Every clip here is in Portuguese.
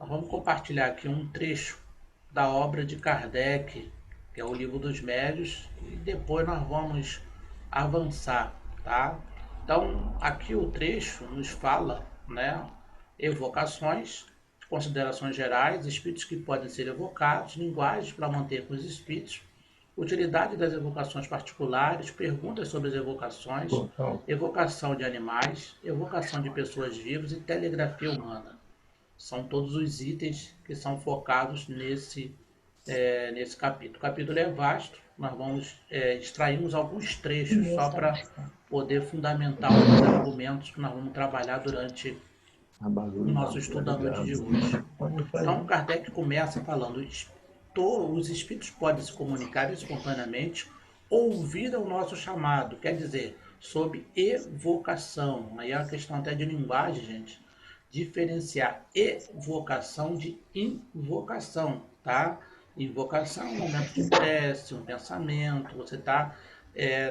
Nós vamos compartilhar aqui um trecho da obra de Kardec, que é o Livro dos Médios, e depois nós vamos avançar, tá? Então, aqui o trecho nos fala, né, evocações, considerações gerais, espíritos que podem ser evocados, linguagens para manter com os espíritos, utilidade das evocações particulares, perguntas sobre as evocações, evocação de animais, evocação de pessoas vivas e telegrafia humana. São todos os itens que são focados nesse capítulo. O capítulo é vasto, nós vamos extrairmos alguns trechos só para poder fundamentar alguns argumentos que nós vamos trabalhar durante o nosso estudo da noite de hoje. Então, Kardec começa falando: os espíritos podem se comunicar espontaneamente, ouvir o nosso chamado, quer dizer, sob evocação. Aí é uma questão até de linguagem, gente. Diferenciar evocação de invocação, tá? Invocação é um momento de prece, um pensamento, você está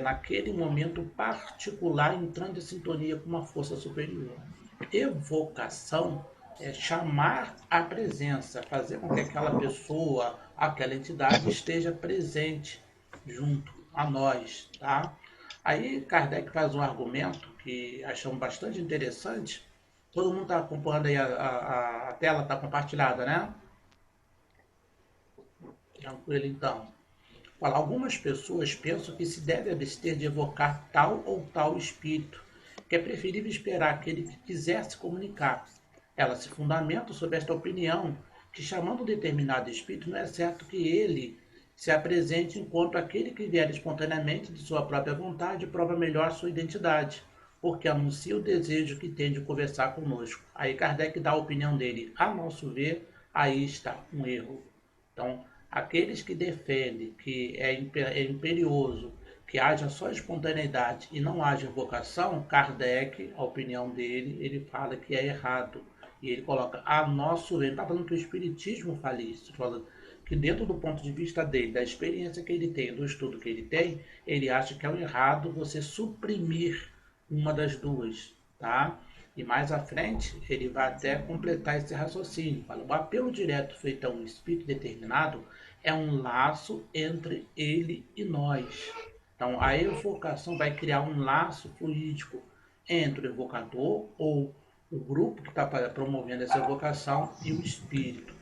naquele momento particular entrando em sintonia com uma força superior. Evocação é chamar a presença, fazer com que aquela pessoa, aquela entidade esteja presente junto a nós, tá? Aí Kardec faz um argumento que achamos bastante interessante. Todo mundo está acompanhando aí, a tela está compartilhada, né? Tranquilo, então. Fala, algumas pessoas pensam que se deve abster de evocar tal ou tal espírito, que é preferível esperar aquele que quiser se comunicar. Elas se fundamentam sobre esta opinião, que chamando determinado espírito, não é certo que ele se apresente enquanto aquele que vier espontaneamente de sua própria vontade prova melhor sua identidade, porque anuncia o desejo que tem de conversar conosco. Aí Kardec dá a opinião dele. A nosso ver, aí está um erro. Então, aqueles que defendem que é imperioso que haja só espontaneidade e não haja vocação, Kardec, a opinião dele, ele fala que é errado. E ele coloca a nosso ver. Ele está falando que o Espiritismo fala isso. Falando que dentro do ponto de vista dele, da experiência que ele tem, do estudo que ele tem, ele acha que é o errado você suprimir uma das duas, tá? E mais à frente, ele vai até completar esse raciocínio. Fala, o apelo direto feito a um espírito determinado é um laço entre ele e nós. Então, a evocação vai criar um laço fluídico entre o evocador ou o grupo que está promovendo essa evocação e o espírito.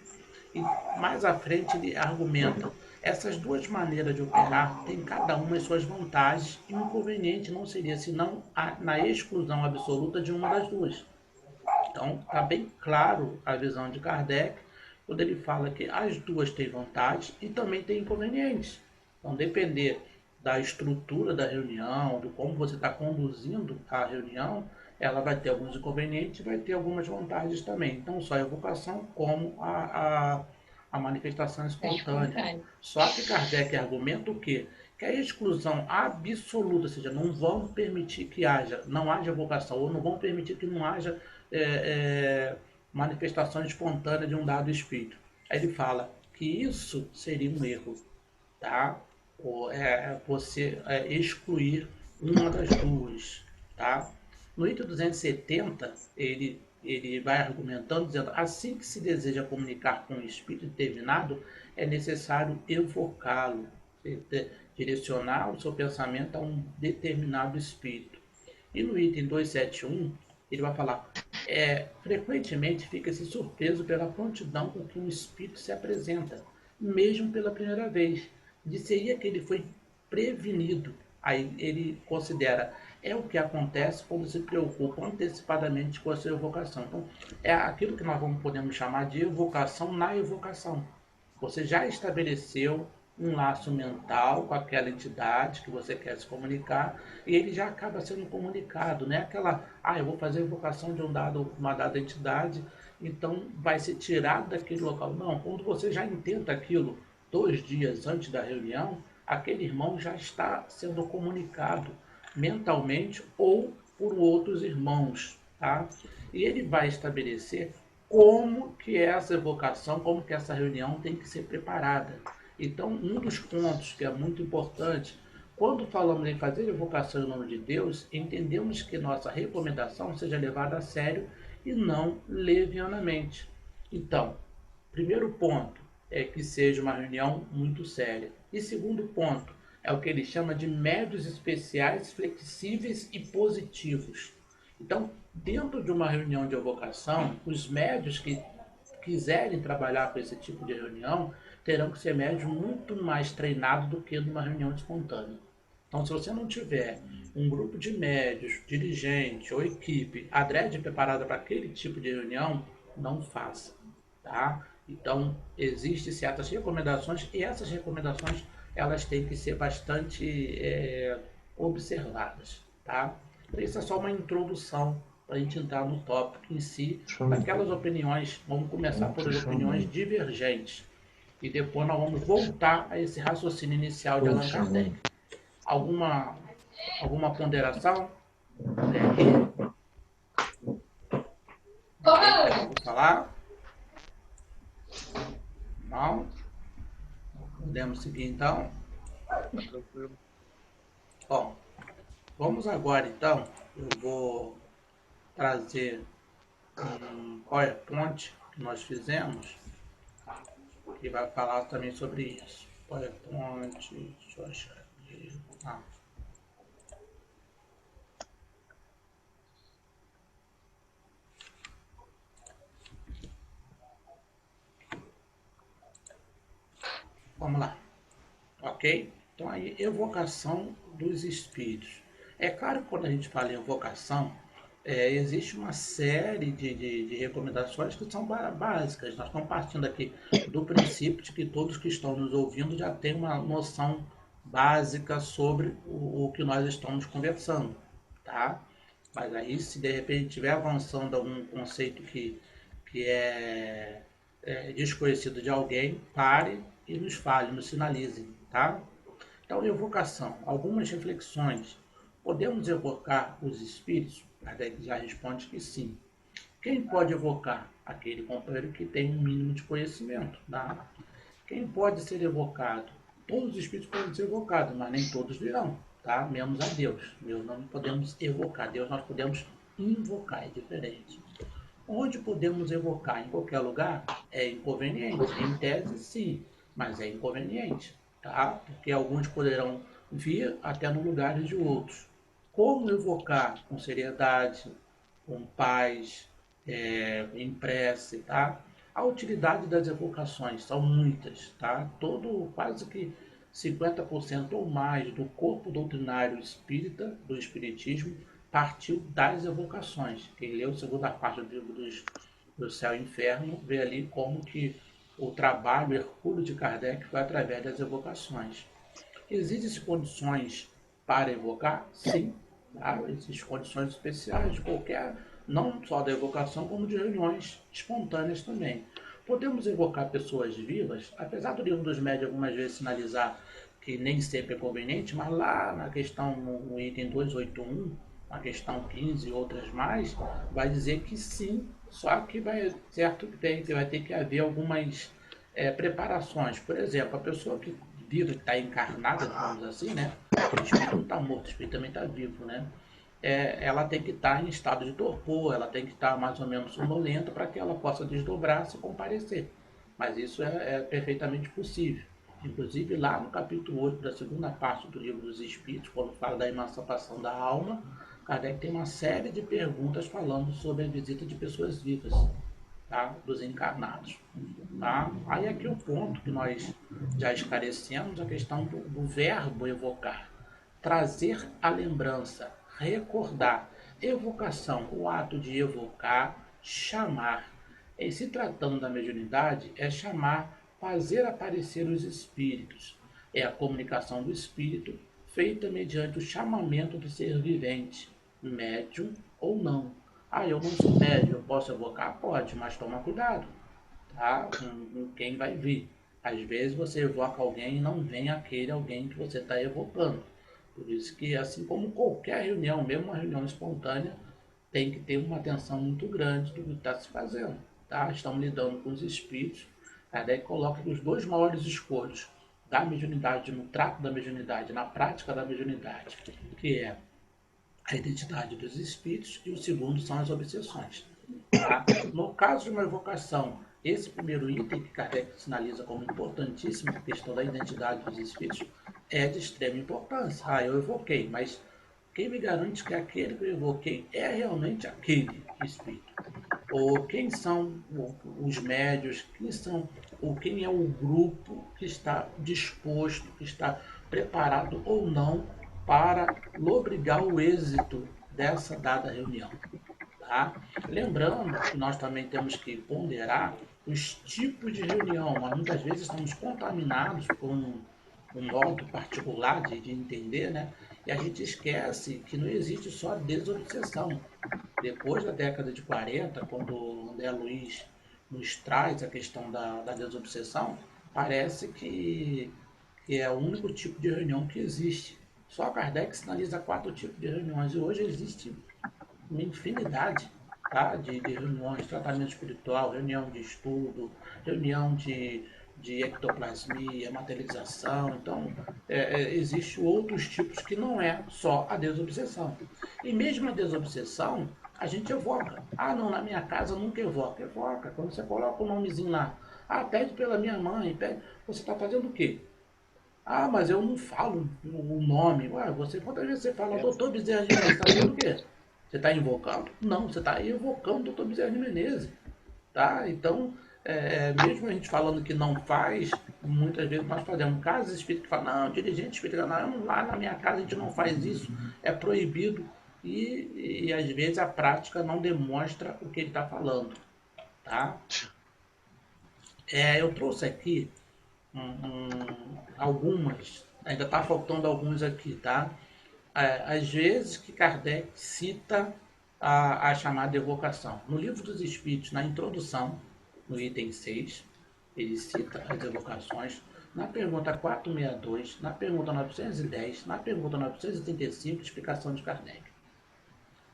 E mais à frente ele argumenta: essas duas maneiras de operar têm cada uma as suas vantagens e o inconveniente não seria senão na exclusão absoluta de uma das duas. Então, está bem claro a visão de Kardec quando ele fala que as duas têm vantagens e também têm inconvenientes. Então, depender da estrutura da reunião, do como você está conduzindo a reunião, ela vai ter alguns inconvenientes e vai ter algumas vantagens também. Não só a evocação, como a manifestação espontânea. Só que Kardec argumenta o quê? Que a exclusão absoluta, ou seja, não vão permitir que não haja vocação, ou não vão permitir que não haja é, é, manifestação espontânea de um dado espírito. Aí ele fala que isso seria um erro, tá? Você excluir uma das duas, tá? No item 270, ele vai argumentando, dizendo, assim que se deseja comunicar com um espírito determinado, é necessário evocá-lo, direcionar o seu pensamento a um determinado espírito. E no item 271, ele vai falar, frequentemente fica-se surpreso pela prontidão com que um espírito se apresenta, mesmo pela primeira vez. Disseria que ele foi prevenido. Aí ele considera, é o que acontece quando se preocupa antecipadamente com a sua evocação. Então, é aquilo que nós podemos chamar de evocação na evocação. Você já estabeleceu um laço mental com aquela entidade que você quer se comunicar e ele já acaba sendo comunicado, né? Eu vou fazer a invocação de uma dada entidade, então vai ser tirado daquele local. Não, quando você já intenta aquilo 2 dias antes da reunião, aquele irmão já está sendo comunicado mentalmente ou por outros irmãos, tá? E ele vai estabelecer como que essa evocação, como que essa reunião tem que ser preparada. Então, um dos pontos que é muito importante, quando falamos em fazer evocação em nome de Deus, entendemos que nossa recomendação seja levada a sério e não levianamente. Então, primeiro ponto é que seja uma reunião muito séria. E segundo ponto é o que ele chama de médios especiais, flexíveis e positivos. Então, dentro de uma reunião de evocação, os médios que quiserem trabalhar com esse tipo de reunião terão que ser médios muito mais treinados do que numa reunião espontânea. Então, se você não tiver um grupo de médios, dirigente ou equipe adrede preparada para aquele tipo de reunião, não faça, tá? Então, existem certas recomendações e essas recomendações elas têm que ser bastante observadas, tá? Isso é só uma introdução para a gente entrar no tópico em si, daquelas opiniões. Vamos começar por opiniões divergentes e depois nós vamos voltar a esse raciocínio inicial de Allan Kardec. Alguma, alguma ponderação? Alguém quer falar? Não? Podemos seguir então? Tranquilo. Bom, vamos agora então. Eu vou trazer um PowerPoint que nós fizemos que vai falar também sobre isso. PowerPoint, deixa eu achar aqui. Vamos lá. Ok? Então, aí, evocação dos espíritos. É claro que quando a gente fala em evocação, existe uma série de recomendações que são básicas. Nós estamos partindo aqui do princípio de que todos que estão nos ouvindo já têm uma noção básica sobre o que nós estamos conversando, tá? Mas aí, se de repente estiver avançando algum conceito que é desconhecido de alguém, pare e nos fale, nos sinalize, tá? Então, evocação. Algumas reflexões. Podemos evocar os espíritos? Kardec já responde que sim. Quem pode evocar? Aquele companheiro que tem um mínimo de conhecimento. Tá? Quem pode ser evocado? Todos os espíritos podem ser evocados, mas nem todos virão. Tá? Menos a Deus. Deus não podemos evocar. Deus nós podemos invocar, é diferente. Onde podemos evocar? Em qualquer lugar? É inconveniente. Em tese, sim, mas é inconveniente, tá? Porque alguns poderão vir até no lugar de outros. Como evocar? Com seriedade, com paz, em prece, tá? A utilidade das evocações são muitas, tá? Quase que 50% ou mais do corpo doutrinário espírita, do espiritismo, partiu das evocações. Quem leu a segunda parte do livro do Céu e Inferno vê ali como que o trabalho hercúleo de Kardec foi através das evocações. Existem condições para evocar? Sim. Tá? Existem condições especiais de qualquer, não só da evocação, como de reuniões espontâneas também. Podemos evocar pessoas vivas, apesar do livro dos médios algumas vezes sinalizar que nem sempre é conveniente, mas lá na questão, no item 281, na questão 15 e outras mais, vai dizer que sim, só que vai, certo que vai ter que haver algumas preparações. Por exemplo, a pessoa que viva, que está encarnada, digamos assim, né? O espírito não está morto, o espírito também está vivo, né? Ela tem que estar em estado de torpor, ela tem que estar mais ou menos sonolenta para que ela possa desdobrar-se e comparecer. Mas isso é perfeitamente possível. Inclusive, lá no capítulo 8 da segunda parte do livro dos Espíritos, quando fala da emancipação da alma, Kardec tem uma série de perguntas falando sobre a visita de pessoas vivas, tá? Dos encarnados. Tá? Aí aqui o ponto que nós já esclarecemos, a questão do verbo evocar. Trazer a lembrança, recordar. Evocação, o ato de evocar, chamar. Em se tratando da mediunidade, é chamar, fazer aparecer os espíritos. É a comunicação do espírito feita mediante o chamamento do ser vivente, médium ou não. Ah, eu não sou médium, eu posso evocar? Pode, mas toma cuidado, tá? Com quem vai vir. Às vezes você evoca alguém e não vem aquele alguém que você está evocando. Por isso que, assim como qualquer reunião, mesmo uma reunião espontânea, tem que ter uma atenção muito grande do que está se fazendo. Tá? Estamos lidando com os espíritos. Kardec coloca que os dois maiores escolhos da mediunidade, no trato da mediunidade, na prática da mediunidade, que é a identidade dos espíritos, e o segundo são as obsessões. Tá? No caso de uma evocação Esse primeiro item que Kardec sinaliza como importantíssimo, a questão da identidade dos espíritos, é de extrema importância. Ah, eu evoquei, mas quem me garante que aquele que eu evoquei é realmente aquele espírito? Ou quem são os médios, ou quem é o grupo que está disposto, que está preparado ou não para lobrigar o êxito dessa dada reunião. Tá? Lembrando que nós também temos que ponderar os tipos de reunião. Nós muitas vezes estamos contaminados por um modo particular de entender, né? E a gente esquece que não existe só desobsessão. Depois da década de 40, quando o André Luiz nos traz a questão da desobsessão, parece que é o único tipo de reunião que existe. Só Kardec sinaliza 4 tipos de reuniões e hoje existe uma infinidade, tá? de reuniões, tratamento espiritual, reunião de estudo, reunião de ectoplasmia, materialização. Então, existe outros tipos que não é só a desobsessão. E mesmo a desobsessão, a gente evoca. Ah, não, na minha casa nunca evoca. Evoca. Quando você coloca o nomezinho lá, ah, pede pela minha mãe, pede. Você está fazendo o quê? Ah, mas eu não falo o nome. Ué, quantas vezes você fala doutor Bezerra de Menezes? Você está fazendo o quê? Você está invocando? Não, você está evocando o doutor Bezerra de Menezes. Tá? Então, mesmo a gente falando que não faz, muitas vezes nós fazemos. Casos espíritas que falam, não, dirigente espírita, não, lá na minha casa a gente não faz isso, é proibido. E às vezes a prática não demonstra o que ele está falando. Tá? Eu trouxe aqui algumas, ainda está faltando alguns aqui, tá? Às vezes que Kardec cita a chamada evocação. No Livro dos Espíritos, na introdução, no item 6, ele cita as evocações. Na pergunta 462, na pergunta 910, na pergunta 935, explicação de Kardec.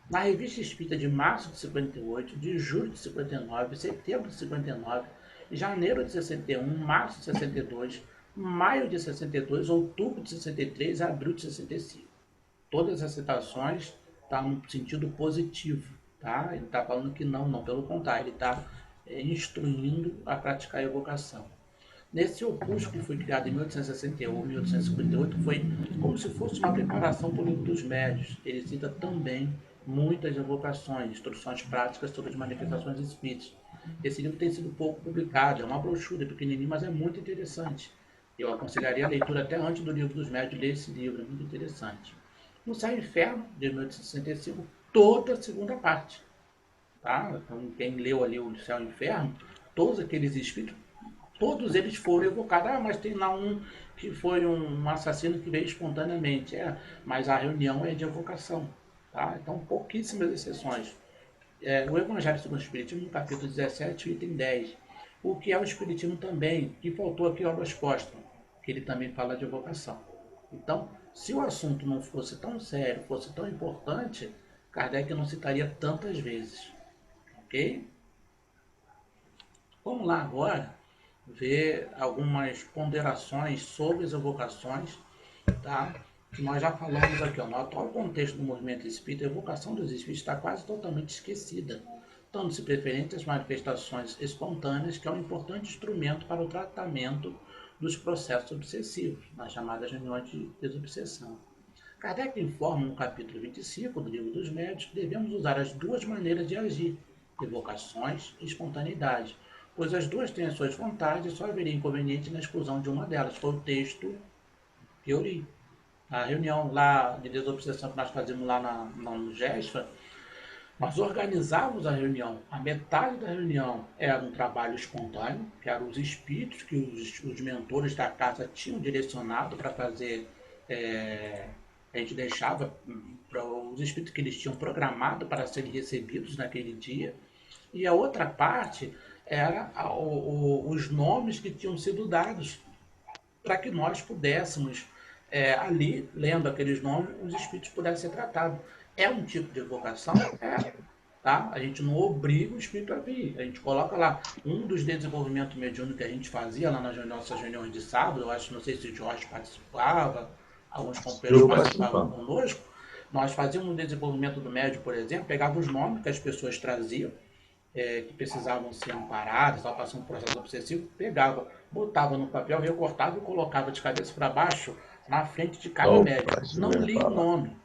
Na Revista Espírita de março de 58, de julho de 59, setembro de 59, janeiro de 61, março de 62, maio de 62, outubro de 63, abril de 65. Todas as citações estão no sentido positivo, tá? Ele está falando que não, pelo contrário, ele está instruindo a praticar a evocação. Nesse opúsculo que foi criado em 1861, 1858, foi como se fosse uma preparação para o livro dos médios. Ele cita também muitas evocações, instruções práticas sobre as manifestações espíritas. Esse livro tem sido pouco publicado, é uma brochura pequenininha, mas é muito interessante. Eu aconselharia a leitura até antes do livro dos médios, ler esse livro, é muito interessante. No Céu e Inferno, de 1865, toda a segunda parte. Tá? Então, quem leu ali o Céu e Inferno, todos aqueles espíritos, todos eles foram evocados. Ah, mas tem lá um que foi um assassino que veio espontaneamente. Mas a reunião é de evocação. Tá? Então, pouquíssimas exceções. O Evangelho segundo o Espiritismo, no capítulo 17, item 10. O que é o Espiritismo também, que faltou aqui obras póstumas, que ele também fala de evocação. Então, se o assunto não fosse tão sério, fosse tão importante, Kardec não citaria tantas vezes. Ok? Vamos lá agora ver algumas ponderações sobre as evocações, tá? Que nós já falamos aqui. No atual contexto do movimento espírita, a evocação dos espíritos está quase totalmente esquecida, tornando-se preferente as manifestações espontâneas, que é um importante instrumento para o tratamento dos processos obsessivos, nas chamadas reuniões de desobsessão. Kardec informa no capítulo 25 do Livro dos Médios que devemos usar as duas maneiras de agir, evocações e espontaneidade, pois as duas têm as suas vantagens e só haveria inconveniente na exclusão de uma delas. Foi o texto que eu li. A reunião lá de desobsessão que nós fazíamos lá no GESFA, nós organizávamos a reunião. A metade da reunião era um trabalho espontâneo, que eram os espíritos que os mentores da casa tinham direcionado para fazer. A gente deixava para os espíritos que eles tinham programado para serem recebidos naquele dia. E a outra parte era os nomes que tinham sido dados para que nós pudéssemos, ali, lendo aqueles nomes, os espíritos pudessem ser tratados. É um tipo de evocação? Tá? A gente não obriga o espírito a vir. A gente coloca lá um dos desenvolvimentos mediúnicos que a gente fazia lá nas nossas reuniões de sábado. Eu acho, não sei se o Jorge participava, alguns companheiros participavam conosco. Nós fazíamos um desenvolvimento do médium, por exemplo, pegava os nomes que as pessoas traziam que precisavam ser amparadas, estavam passando um processo obsessivo, pegava, botava no papel, recortava e colocava de cabeça para baixo na frente de cada Opa, médico. isso Não que eu ia lia o falar. nome.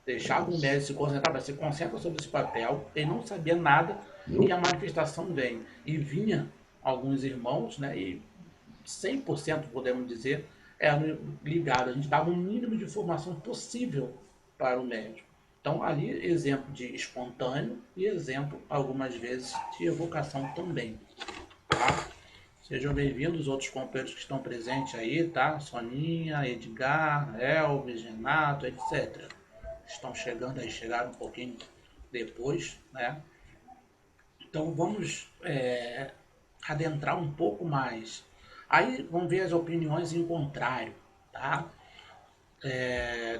Deixava o médico se concentrar, se concentra sobre esse papel, ele não sabia nada e a manifestação vem. E vinha alguns irmãos, né, e 100% podemos dizer, eram ligados. A gente dava o mínimo de informação possível para o médico. Então, ali, exemplo de espontâneo e exemplo, algumas vezes, de evocação também. Tá? Sejam bem-vindos outros companheiros que estão presentes aí, tá? Soninha, Edgar, Elvis, Renato, etc. Estão chegando aí, chegaram um pouquinho depois, né? Então vamos adentrar um pouco mais. Aí vamos ver as opiniões em contrário, tá?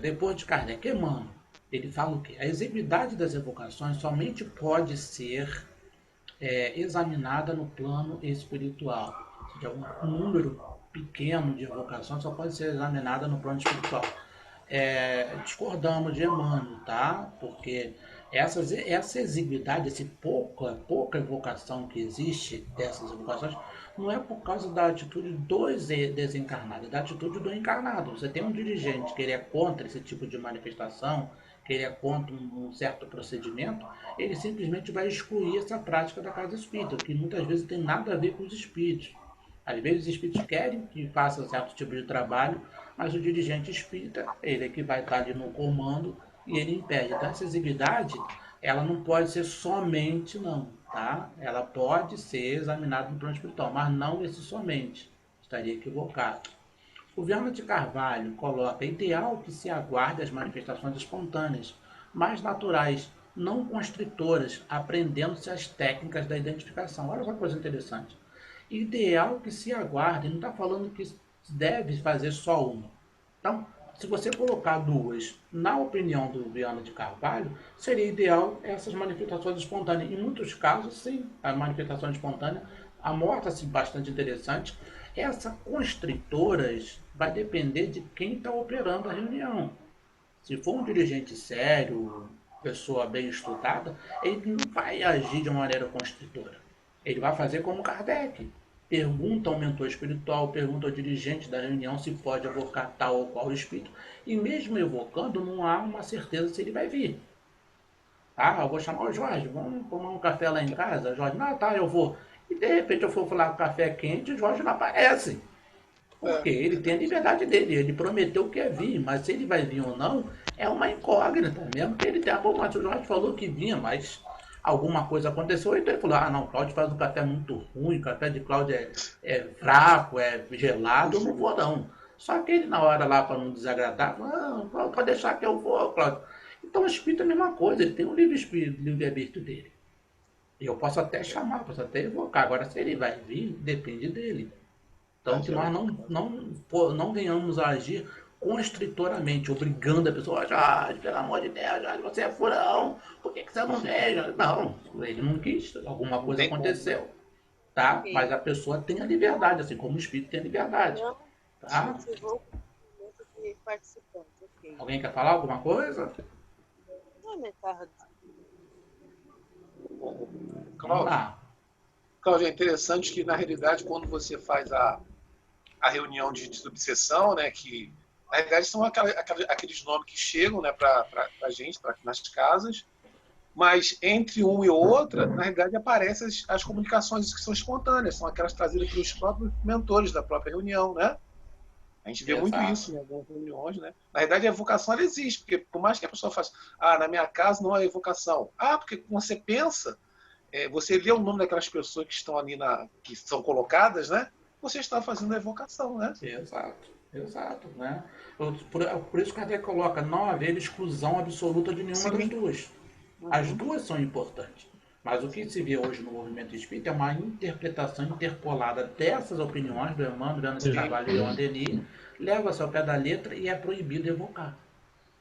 Depois de Kardec, Emmanuel, ele fala o quê? A exiguidade das evocações somente pode ser examinada no plano espiritual. Ou seja, um número pequeno de evocações só pode ser examinada no plano espiritual. Discordamos de Emmanuel, tá? Porque essa exiguidade, essa pouca evocação que existe dessas evocações, não é por causa da atitude dos desencarnados, é da atitude do encarnado. Você tem um dirigente que ele é contra esse tipo de manifestação, que ele é contra um certo procedimento, ele simplesmente vai excluir essa prática da casa espírita, que muitas vezes tem nada a ver com os espíritos. Às vezes os espíritos querem que faça certo tipo de trabalho, mas o dirigente espírita, ele é que vai estar ali no comando e ele impede. Então essa exiguidade, ela não pode ser somente não, tá? Ela pode ser examinada no plano espiritual, mas não esse somente. Estaria equivocado. O Viana de Carvalho coloca ideal que se aguarde as manifestações espontâneas, mais naturais, não constritoras, aprendendo-se as técnicas da identificação. Olha uma coisa interessante. Ideal que se aguarde, não está falando que deve fazer só uma. Então, se você colocar duas, na opinião do Viana de Carvalho, seria ideal essas manifestações espontâneas. Em muitos casos, sim, a manifestação espontânea amostra-se bastante interessante. Essas constritoras vai depender de quem está operando a reunião. Se for um dirigente sério, pessoa bem estudada, ele não vai agir de uma maneira constritora. Ele vai fazer como Kardec. Pergunta ao mentor espiritual, pergunta ao dirigente da reunião se pode evocar tal ou qual espírito, e mesmo evocando, não há uma certeza se ele vai vir. Ah, eu vou chamar o Jorge, vamos tomar um café lá em casa? Jorge, não, tá, eu vou. E de repente eu for falar com café quente e o Jorge não aparece. Porque ele tem a liberdade dele, ele prometeu que ia vir, mas se ele vai vir ou não, é uma incógnita. Mesmo que ele tenha, pô, mas o Jorge falou que vinha, mas alguma coisa aconteceu, então ele falou, ah não, Cláudio faz um café muito ruim, o café de Cláudio é fraco, é gelado, eu não vou não. Só que ele na hora lá, para não desagradar, falou, ah, pode deixar que eu vou, Cláudio. Então o espírito é a mesma coisa, ele tem um livre-arbítrio dele. Eu posso até chamar, posso até evocar, agora se ele vai vir, depende dele. Então, que nós não venhamos a agir constritoramente, obrigando a pessoa, Jorge, pelo amor de Deus, Jorge, você é furão, por que você não veio? Não, ele não quis, alguma Não coisa tem como, né? aconteceu, tá? Ok. Mas a pessoa tem a liberdade, assim como o espírito tem a liberdade, Não tá? ativou o movimento de participante. Ok. Alguém quer falar alguma coisa? Não é metade. Vamos Cláudio, lá. Cláudio, é interessante que, na realidade, quando você faz a reunião de subseção, né, que, na realidade, são aqueles nomes que chegam, né, para a gente, nas casas, mas entre um e outra, na realidade, aparecem as comunicações que são espontâneas, são aquelas trazidas pelos próprios mentores da própria reunião, né? A gente vê muito Exato. isso em algumas reuniões, né? Na verdade, a evocação ela existe, porque por mais que a pessoa faça, ah, na minha casa não há evocação. Ah, porque quando você pensa, você lê o nome daquelas pessoas que estão ali, que são colocadas, né? Você está fazendo a evocação, né? Exato, exato, né? Por isso que a Kardec coloca não haver exclusão absoluta de nenhuma das Sim. duas. As duas são importantes. Mas o que se vê hoje no movimento espírita é uma interpretação interpolada dessas opiniões do Emmanuel, do Ana de Carvalho e Leon Denis, leva-se ao pé da letra e é proibido evocar.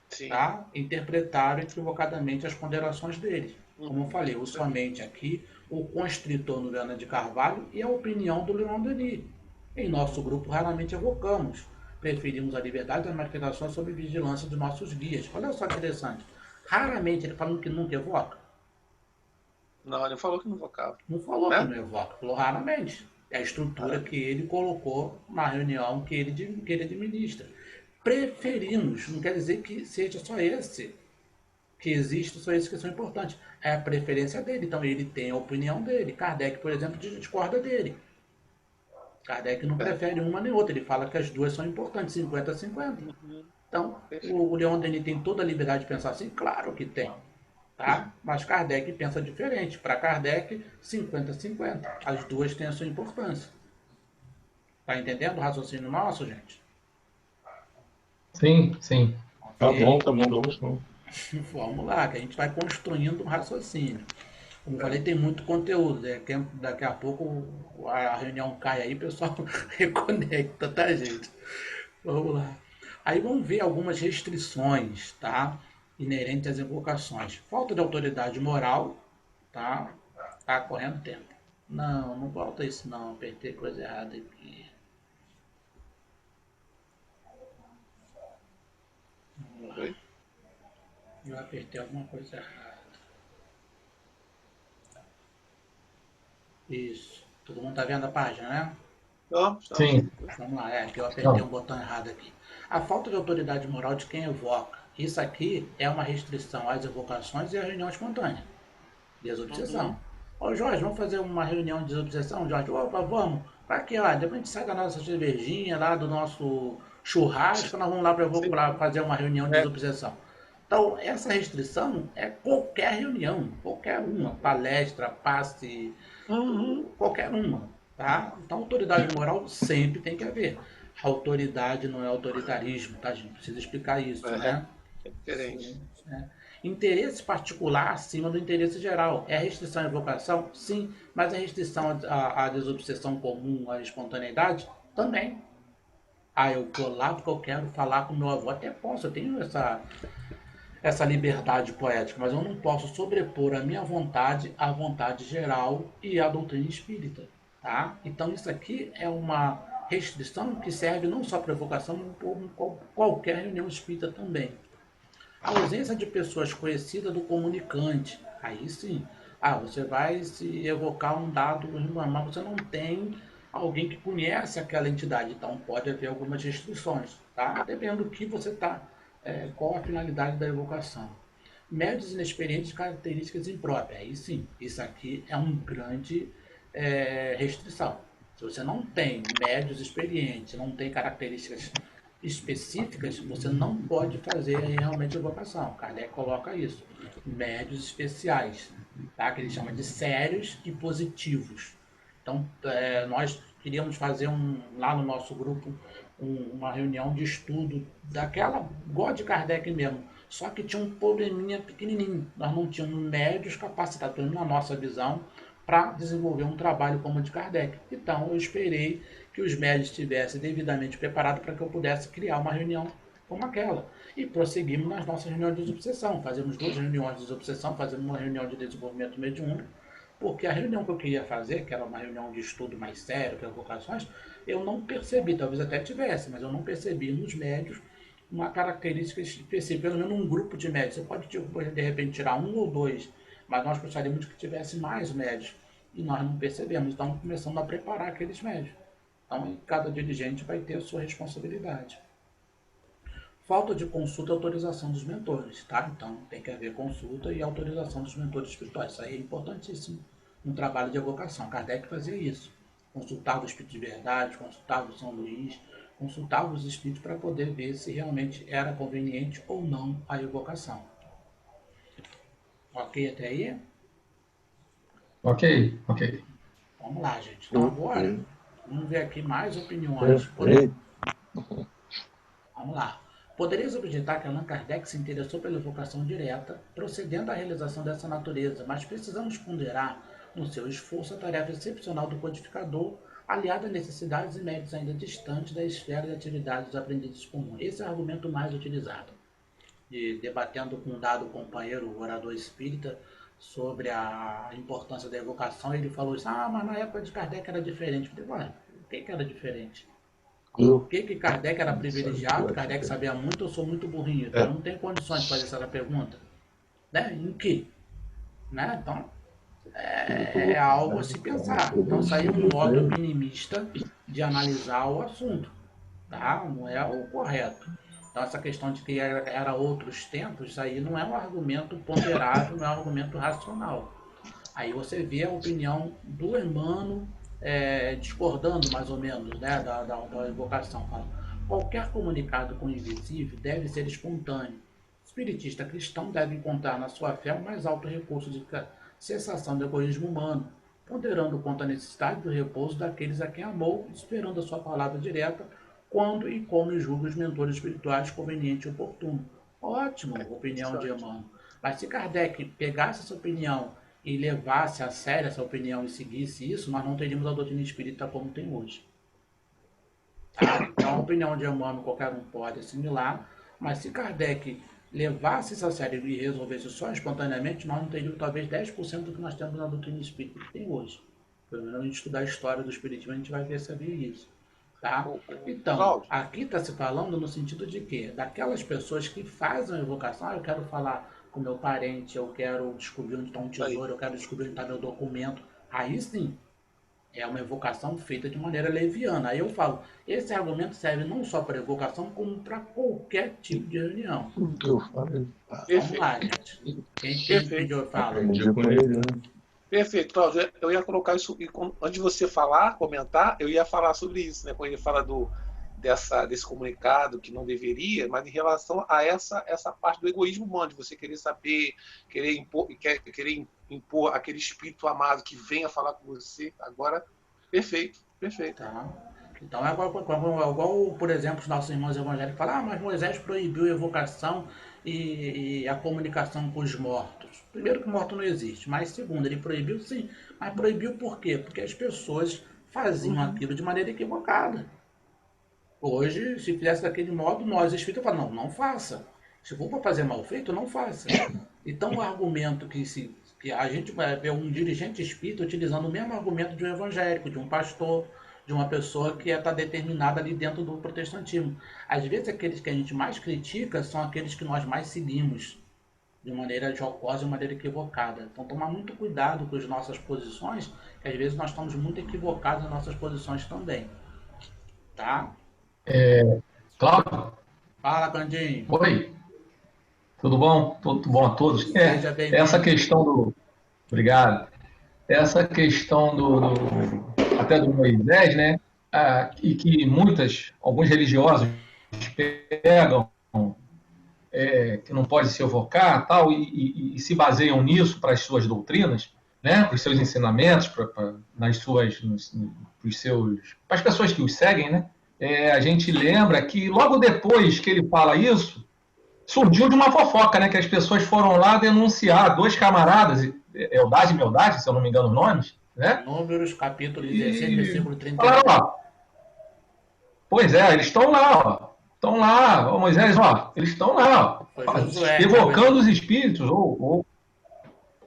Sim. Tá? Interpretaram equivocadamente as ponderações deles. Como eu falei, o somente aqui, o constritor no Leandro de Carvalho e a opinião do Leon Denis. Em nosso grupo, raramente evocamos. Preferimos a liberdade das manifestações sob vigilância de nossos guias. Olha só que interessante. Raramente ele falando que nunca evoca. Não, ele falou que não invocava. Não falou que Né? não evoca, falou raramente. É a estrutura que ele colocou na reunião que ele administra. Preferimos, não quer dizer que seja só esse que existe, só esses que são importantes. É a preferência dele, então ele tem a opinião dele. Kardec, por exemplo, discorda dele. Kardec não É. prefere uma nem outra, ele fala que as duas são importantes, 50 a 50. Uhum. Então, Perfeito. o Leon Denis tem toda a liberdade de pensar assim? Claro que tem. Tá? Mas Kardec pensa diferente. Para Kardec, 50 a 50. As duas têm a sua importância. Tá entendendo o raciocínio nosso, gente? Sim, sim. Ok? Tá bom, vamos lá. Vamos lá, que a gente vai construindo um raciocínio. Como eu falei, tem muito conteúdo. Daqui a pouco a reunião cai aí, o pessoal reconecta, tá, gente? Vamos lá. Aí vamos ver algumas restrições, tá? Inerentes às invocações. Falta de autoridade moral, tá? Tá correndo tempo. Não, não falta isso não. Apertei coisa errada aqui. Oi? Eu apertei alguma coisa errada. Isso. Todo mundo tá vendo a página, né? Não, Sim. Vamos lá, que eu apertei Não. um botão errado aqui. A falta de autoridade moral de quem evoca. Isso aqui é uma restrição às evocações e à reunião espontânea. Desobsessão. Ô Jorge, vamos fazer uma reunião de desobsessão, Jorge? Opa, vamos. Para quê? Ó, depois a gente sai da nossa cervejinha, lá do nosso churrasco, nós vamos lá para fazer uma reunião de desobsessão. Então, essa restrição é qualquer reunião, qualquer uma, palestra, passe, qualquer uma, tá? Então, autoridade moral sempre tem que haver. Autoridade não é autoritarismo, tá? A gente precisa explicar isso, né? É diferente. Né? Interesse particular acima do interesse geral. É restrição à evocação? Sim, mas é restrição à desobsessão comum, à espontaneidade? Também. Ah, eu vou lá porque eu quero falar com meu avô. Até posso, eu tenho essa liberdade poética, mas eu não posso sobrepor a minha vontade à vontade geral e à doutrina espírita. Tá? Então isso aqui é uma restrição que serve não só para evocação, mas para qualquer reunião espírita também. A ausência de pessoas conhecidas do comunicante. Aí sim. Ah, você vai se evocar um dado, mas você não tem alguém que conhece aquela entidade. Então pode haver algumas restrições, tá? Dependendo do que você está, qual a finalidade da evocação. Médios inexperientes de características impróprias. Aí sim, isso aqui é um grande restrição. Se você não tem médios experientes, não tem características específicas, você não pode fazer aí realmente evocação. Kardec coloca isso. Médios especiais, tá? Que ele chama de sérios e positivos. Então, nós queríamos fazer lá no nosso grupo uma reunião de estudo daquela, igual de Kardec mesmo, só que tinha um probleminha pequenininho. Nós não tínhamos médios capacitados, pelo menos na nossa visão, para desenvolver um trabalho como o de Kardec. Então, eu esperei que os médios estivessem devidamente preparados para que eu pudesse criar uma reunião como aquela. E prosseguimos nas nossas reuniões de desobsessão. Fazemos 2 reuniões de desobsessão, fazemos uma reunião de desenvolvimento mediúnico, porque a reunião que eu queria fazer, que era uma reunião de estudo mais sério, para vocações, eu não percebi, talvez até tivesse, mas eu não percebi nos médios uma característica específica, pelo menos um grupo de médios. Você pode, de repente, tirar 1 ou 2, mas nós gostaríamos que tivesse mais médios. E nós não percebemos, então começamos a preparar aqueles médios. Então, cada dirigente vai ter a sua responsabilidade. Falta de consulta e autorização dos mentores, tá? Então, tem que haver consulta e autorização dos mentores espirituais. Isso aí é importantíssimo no trabalho de evocação. Kardec fazia isso. Consultava o Espírito de Verdade, consultava o São Luís, consultava os espíritos para poder ver se realmente era conveniente ou não a evocação. Ok até aí? Ok. Vamos lá, gente. Então agora, vamos ver aqui mais opiniões. Vamos lá. Poderíamos objetar que Allan Kardec se interessou pela evocação direta, procedendo à realização dessa natureza, mas precisamos ponderar no seu esforço a tarefa excepcional do codificador, aliada a necessidades e méritos ainda distantes da esfera de atividades dos aprendizes comuns. Esse é o argumento mais utilizado. E debatendo com um dado companheiro, o orador espírita, sobre a importância da evocação, ele falou isso, mas na época de Kardec era diferente. Eu falei, o que era diferente? Por que Kardec era privilegiado? Kardec sabia muito, eu sou muito burrinho, então eu não tenho condições de fazer essa pergunta. Né? Em que? Né? Então, é algo a se pensar. Então, isso aí é um modo minimista de analisar o assunto, tá? Não é o correto. Então, essa questão de que era outros tempos, isso aí não é um argumento ponderável, não é um argumento racional. Aí você vê a opinião do Emmanuel discordando mais ou menos, né, da evocação. Fala, qualquer comunicado com o invisível deve ser espontâneo. O espiritista cristão deve encontrar na sua fé o mais alto recurso de cessação do egoísmo humano, ponderando quanto à necessidade do repouso daqueles a quem amou, esperando a sua palavra direta, quando e como julga os mentores espirituais conveniente e oportuno. Ótimo, opinião de Emmanuel. Mas se Kardec pegasse essa opinião e levasse a sério essa opinião e seguisse isso, nós não teríamos a doutrina espírita como tem hoje. Tá? Então, a opinião de Emmanuel qualquer um pode assimilar, mas se Kardec levasse isso a sério e resolvesse só espontaneamente, nós não teríamos talvez 10% do que nós temos na doutrina espírita que tem hoje. Pelo menos a gente estudar a história do espiritismo, a gente vai perceber isso. Tá? Então, aqui está se falando no sentido de que daquelas pessoas que fazem a evocação, eu quero falar com meu parente, eu quero descobrir onde está um tesouro, eu quero descobrir onde está meu documento. Aí sim, é uma evocação feita de maneira leviana. Aí eu falo, esse argumento serve não só para evocação, como para qualquer tipo de reunião. Vamos lá, gente. Quem pediu fala. Perfeito, Cláudio. Eu ia colocar isso, antes de você falar, comentar, eu ia falar sobre isso, né? Quando ele fala desse comunicado que não deveria, mas em relação a essa parte do egoísmo humano, de você querer saber, querer impor aquele espírito amado que venha falar com você. Agora, perfeito. Tá. Então é igual, por exemplo, os nossos irmãos evangélicos falam, mas Moisés proibiu a evocação e a comunicação com os mortos. Primeiro que o morto não existe, mas segundo, ele proibiu sim. Mas proibiu por quê? Porque as pessoas faziam aquilo de maneira equivocada. Hoje, se fizesse daquele modo, nós espíritas falamos, não faça. Se for para fazer mal feito, não faça. Então o argumento que a gente vai ver um dirigente espírita utilizando o mesmo argumento de um evangélico, de um pastor, de uma pessoa que está determinada ali dentro do protestantismo. Às vezes aqueles que a gente mais critica são aqueles que nós mais seguimos de maneira jocosa, de maneira equivocada. Então tomar muito cuidado com as nossas posições, que às vezes nós estamos muito equivocados nas nossas posições também. Tá? Cláudio? Fala, Candinho. Oi. Tudo bom? Tudo bom a todos? Seja bem-vindo. Essa questão do... Obrigado. Essa questão até do Moisés, né? E que alguns religiosos pegam que não pode se evocar tal, e se baseiam nisso para as suas doutrinas, né? Para os seus ensinamentos, para as pessoas que os seguem, né? A gente lembra que logo depois que ele fala isso, surgiu de uma fofoca, né? Que as pessoas foram lá denunciar dois camaradas, Eudade e Meldade, se eu não me engano os nomes, né? Números, capítulo 16, versículo 31. Falaram, ó, pois é, eles estão lá, ó. Estão lá, ó, Moisés, ó, eles estão lá, ó, evocando os espíritos,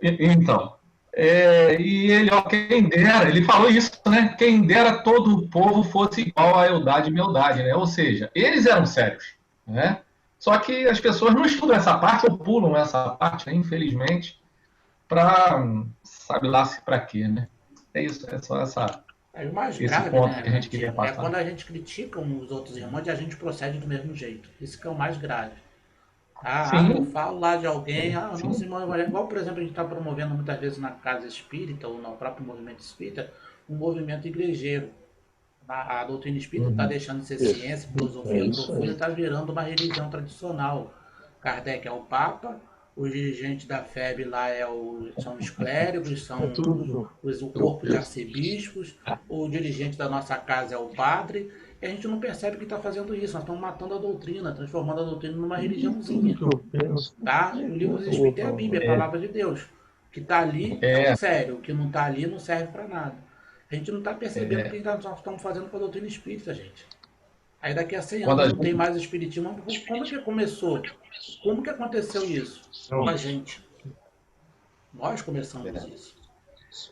então. E ele, ó, quem dera, ele falou isso, né? Quem dera todo o povo fosse igual a Eudade e Meldade, né? Ou seja, eles eram sérios, né? Só que as pessoas não estudam essa parte ou pulam essa parte, né? Infelizmente, para sabe lá se para quê, né? É isso, é só o mais esse grave, ponto né, que a gente queria passar. É quando a gente critica os outros irmãos e a gente procede do mesmo jeito. Isso que é o mais grave. Eu falo lá de alguém, nosso irmão evangélico, igual, por exemplo, a gente está promovendo muitas vezes na casa espírita ou no próprio movimento espírita, um movimento igrejeiro. A doutrina espírita está deixando de ser ciência, filosofia profunda, está virando uma religião tradicional. Kardec é o Papa, os dirigentes da FEB lá são os clérigos, são o corpo de arcebispos, o dirigente da nossa casa é o padre, e a gente não percebe que está fazendo isso. Nós estamos matando a doutrina, transformando a doutrina numa religiãozinha. Tá? O livro dos Espíritos é a Bíblia, a palavra de Deus. O que está ali é sério, o que não está ali não serve para nada. A gente não está percebendo o que nós estamos fazendo com a doutrina espírita, gente. Aí daqui a 100 anos não tem mais espiritismo. Como que começou? Como que aconteceu isso com a gente? Nós começamos isso.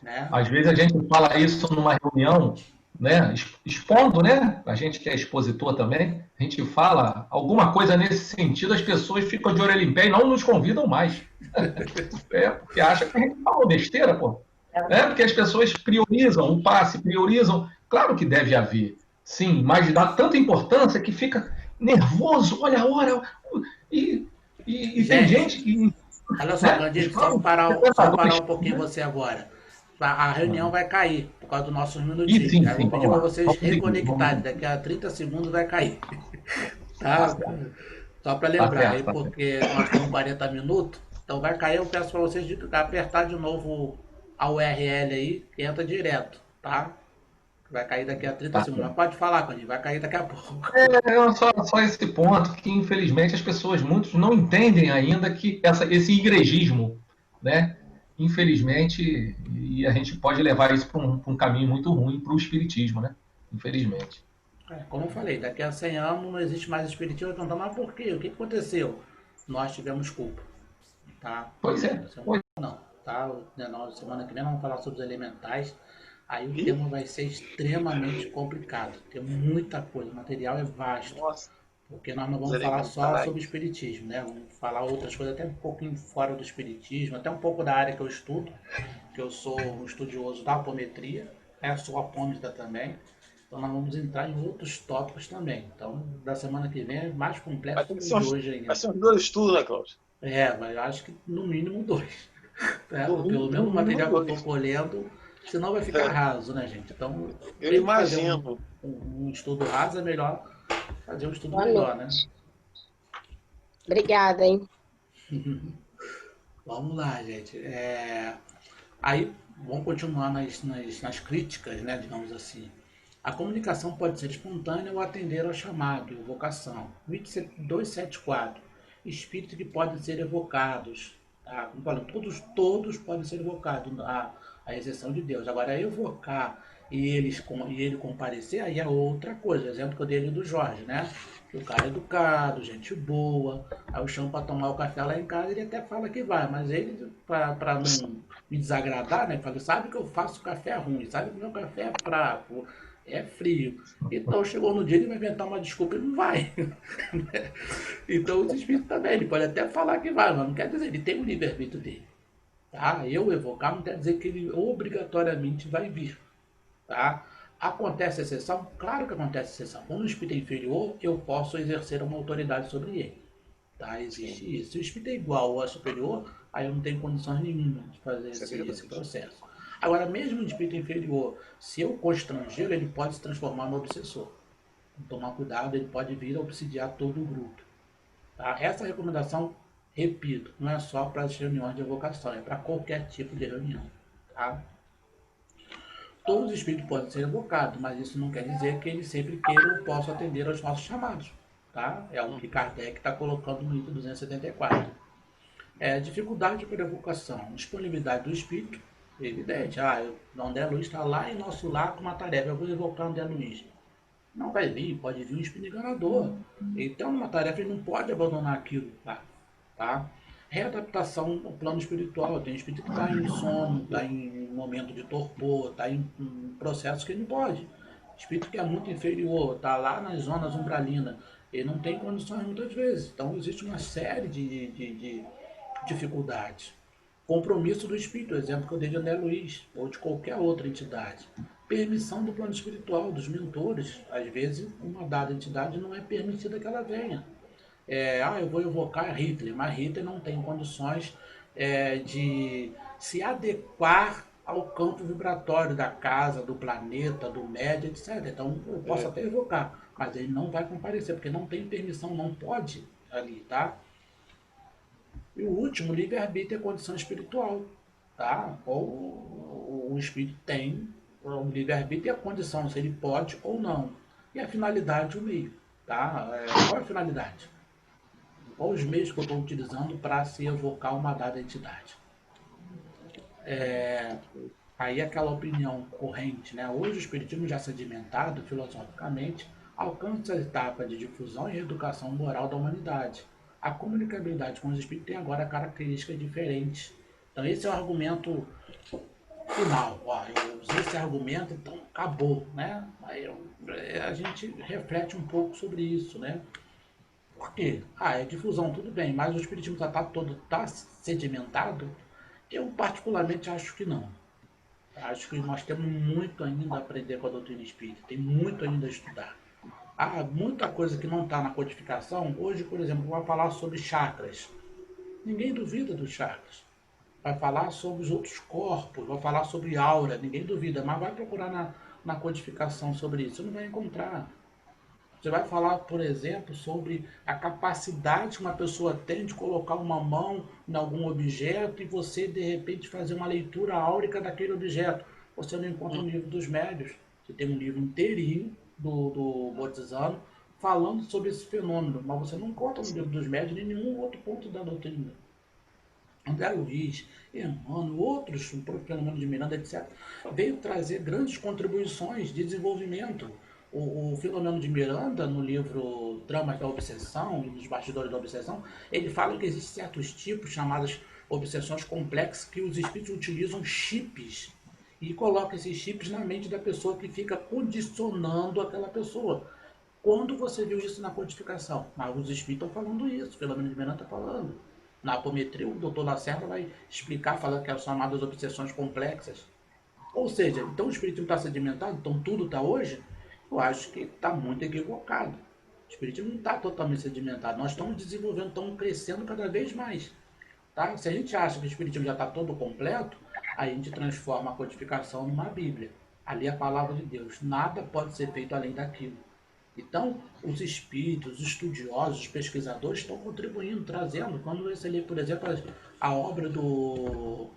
Né? Às vezes a gente fala isso numa reunião, né? Expondo, né? A gente que é expositor também, a gente fala alguma coisa nesse sentido, as pessoas ficam de orelha em pé e não nos convidam mais. Porque acham que a gente falou besteira, pô. Porque as pessoas priorizam o passe, priorizam. Claro que deve haver, sim, mas dá tanta importância que fica nervoso, olha a hora. E, e tem Gente, gente que. olha só, Né, os Candido, próprios só parar frequentadores. um pouquinho você agora. A reunião vai cair por causa dos nossos E minutinhos. sim, Aí eu sim, vou pedir vamos para lá. vocês Vamos seguir, reconectarem. Daqui a 30 segundos vai cair. Tá Tá? certo, Só para tá lembrar aí, certo, tá certo. porque nós temos 40 minutos. Então vai cair, eu peço para vocês apertar de novo a URL aí, que entra direto, tá? Vai cair daqui a 30 Tá segundos. Mas certo. pode falar, Candido, vai cair daqui a pouco. Só esse ponto que, infelizmente, as pessoas, muitos, não entendem ainda que esse igrejismo, né? Infelizmente, e a gente pode levar isso para um caminho muito ruim para o espiritismo, né? Infelizmente. Como eu falei, daqui a 100 anos não existe mais espiritismo. Então, mas por quê? O que aconteceu? Nós tivemos culpa, tá? Pois é. Pois Não, tá? Semana que vem nós vamos falar sobre os elementais. Aí o Ih, tema vai ser extremamente complicado. Tem muita coisa, o material é vasto. nossa, Porque nós não os vamos falar só elementais. sobre espiritismo, né? Vamos falar outras coisas até um pouquinho fora do espiritismo, até um pouco da área que eu estudo, que eu sou um estudioso da apometria, né? Sou apômeta também. Então nós vamos entrar em outros tópicos também. Então, da semana que vem é mais Vai complexo ter que que o ser de uns, hoje vai ainda. ser uns dois estudos, né, Cláudio? Mas eu acho que no mínimo dois. Né? Pelo No menos o mínimo material que eu estou dois. colhendo, senão vai ficar raso, né, gente? Então, Eu tem que fazer um, imagino. um, um estudo raso, é melhor fazer um estudo Boa melhor, né? noite. Obrigada, hein? Vamos lá, gente. Aí, vamos continuar nas críticas, né, digamos assim. A comunicação pode ser espontânea ou atender ao chamado, evocação. 274. Espíritos que podem ser evocados. Tá? Como falando, todos podem ser evocados, a exceção de Deus. Agora, evocar e ele comparecer, aí é outra coisa. O exemplo que eu dei ali do Jorge, né? Que o cara é educado, gente boa. Aí eu chamo para tomar o café lá em casa, ele até fala que vai, mas ele, para não me desagradar, né? Ele fala, sabe que eu faço café ruim, sabe que meu café é fraco, é frio. Então chegou no dia, ele vai inventar uma desculpa, ele não vai. Então os espíritos também, ele pode até falar que vai, mas não quer dizer, ele tem o livre-arbítrio dele. Tá? Eu evocar não quer dizer que ele obrigatoriamente vai vir. Tá? Acontece exceção? Claro que acontece exceção. Quando o espírito é inferior, eu posso exercer uma autoridade sobre ele. Tá? Existe isso. Se o espírito é igual ou é superior, aí eu não tenho condições nenhuma de fazer Isso é esse verdade. processo. Agora, mesmo o espírito inferior, se eu constrangê-lo, ele pode se transformar no obsessor. Então, tomar cuidado, ele pode vir a obsidiar todo o grupo. Tá? Essa recomendação, repito, não é só para as reuniões de evocação, é para qualquer tipo de reunião. Tá? Todos os espíritos podem ser evocados, mas isso não quer dizer que eles sempre queiram ou possam atender aos nossos chamados. Tá? É o que Kardec está colocando no item 274. Dificuldade para evocação, disponibilidade do espírito, é evidente. O André Luiz está lá em nosso lar com uma tarefa, eu vou evocar o André Luiz. Não vai vir, pode vir um espírito enganador. Então, uma tarefa, ele não pode abandonar aquilo. Tá? Readaptação no plano espiritual. Tem espírito que está em sono, está em momento de torpor, está em processo que ele não pode. Espírito que é muito inferior, está lá nas zonas umbralinas, ele não tem condições muitas vezes. Então, existe uma série de dificuldades. Compromisso do espírito, exemplo que eu dei de André Luiz, ou de qualquer outra entidade. Permissão do plano espiritual, dos mentores. Às vezes, uma dada entidade não é permitida que ela venha. Eu vou evocar Hitler, mas Hitler não tem condições de se adequar ao campo vibratório da casa, do planeta, do médio, etc. Então, eu posso até evocar, mas ele não vai comparecer, porque não tem permissão, não pode ali, tá? E o último, livre-arbítrio é condição espiritual, tá? Ou o espírito tem o livre-arbítrio e a condição, se ele pode ou não. E a finalidade, o meio, tá? Qual é a finalidade? Quais os meios que eu estou utilizando para se evocar uma dada entidade? Aí aquela opinião corrente, né? Hoje o espiritismo já sedimentado filosoficamente alcança a etapa de difusão e reeducação moral da humanidade. A comunicabilidade com os espíritos tem agora características diferentes. Então esse é o argumento final. Eu usei esse argumento, então acabou, né? Aí a gente reflete um pouco sobre isso, né? Por quê? É difusão, tudo bem, mas o espiritismo está todo sedimentado? Eu particularmente acho que não. Acho que nós temos muito ainda a aprender com a doutrina espírita, tem muito ainda a estudar. Há muita coisa que não está na codificação. Hoje, por exemplo, vai falar sobre chakras. Ninguém duvida dos chakras. Vai falar sobre os outros corpos, vai falar sobre aura, ninguém duvida, mas vai procurar na codificação sobre isso, você não vai encontrar. Você vai falar, por exemplo, sobre a capacidade que uma pessoa tem de colocar uma mão em algum objeto e você, de repente, fazer uma leitura áurica daquele objeto. Você não encontra no livro dos médios. Você tem um livro inteirinho do Bodhisattva falando sobre esse fenômeno, mas você não encontra no livro dos médios nem nenhum outro ponto da doutrina. André Luiz, Emmanuel, outros, o próprio Fenômeno de Miranda, etc., veio trazer grandes contribuições de desenvolvimento. O Filomeno de Miranda, no livro Dramas da Obsessão e nos Bastidores da Obsessão, ele fala que existem certos tipos, chamadas obsessões complexas, que os espíritos utilizam chips e colocam esses chips na mente da pessoa, que fica condicionando aquela pessoa. Quando você viu isso na codificação? Mas os espíritos estão falando isso, o Filomeno de Miranda está falando. Na apometria, o doutor Lacerda vai explicar, falando que são chamadas obsessões complexas. Ou seja, então o espiritismo está sedimentado, então tudo está hoje? Eu acho que está muito equivocado. O espiritismo não está totalmente sedimentado. Nós estamos desenvolvendo, estamos crescendo cada vez mais. Tá? Se a gente acha que o espiritismo já está todo completo, a gente transforma a codificação numa Bíblia. Ali é a palavra de Deus. Nada pode ser feito além daquilo. Então, os espíritos, os estudiosos, os pesquisadores estão contribuindo, trazendo. Quando você lê, por exemplo, a obra do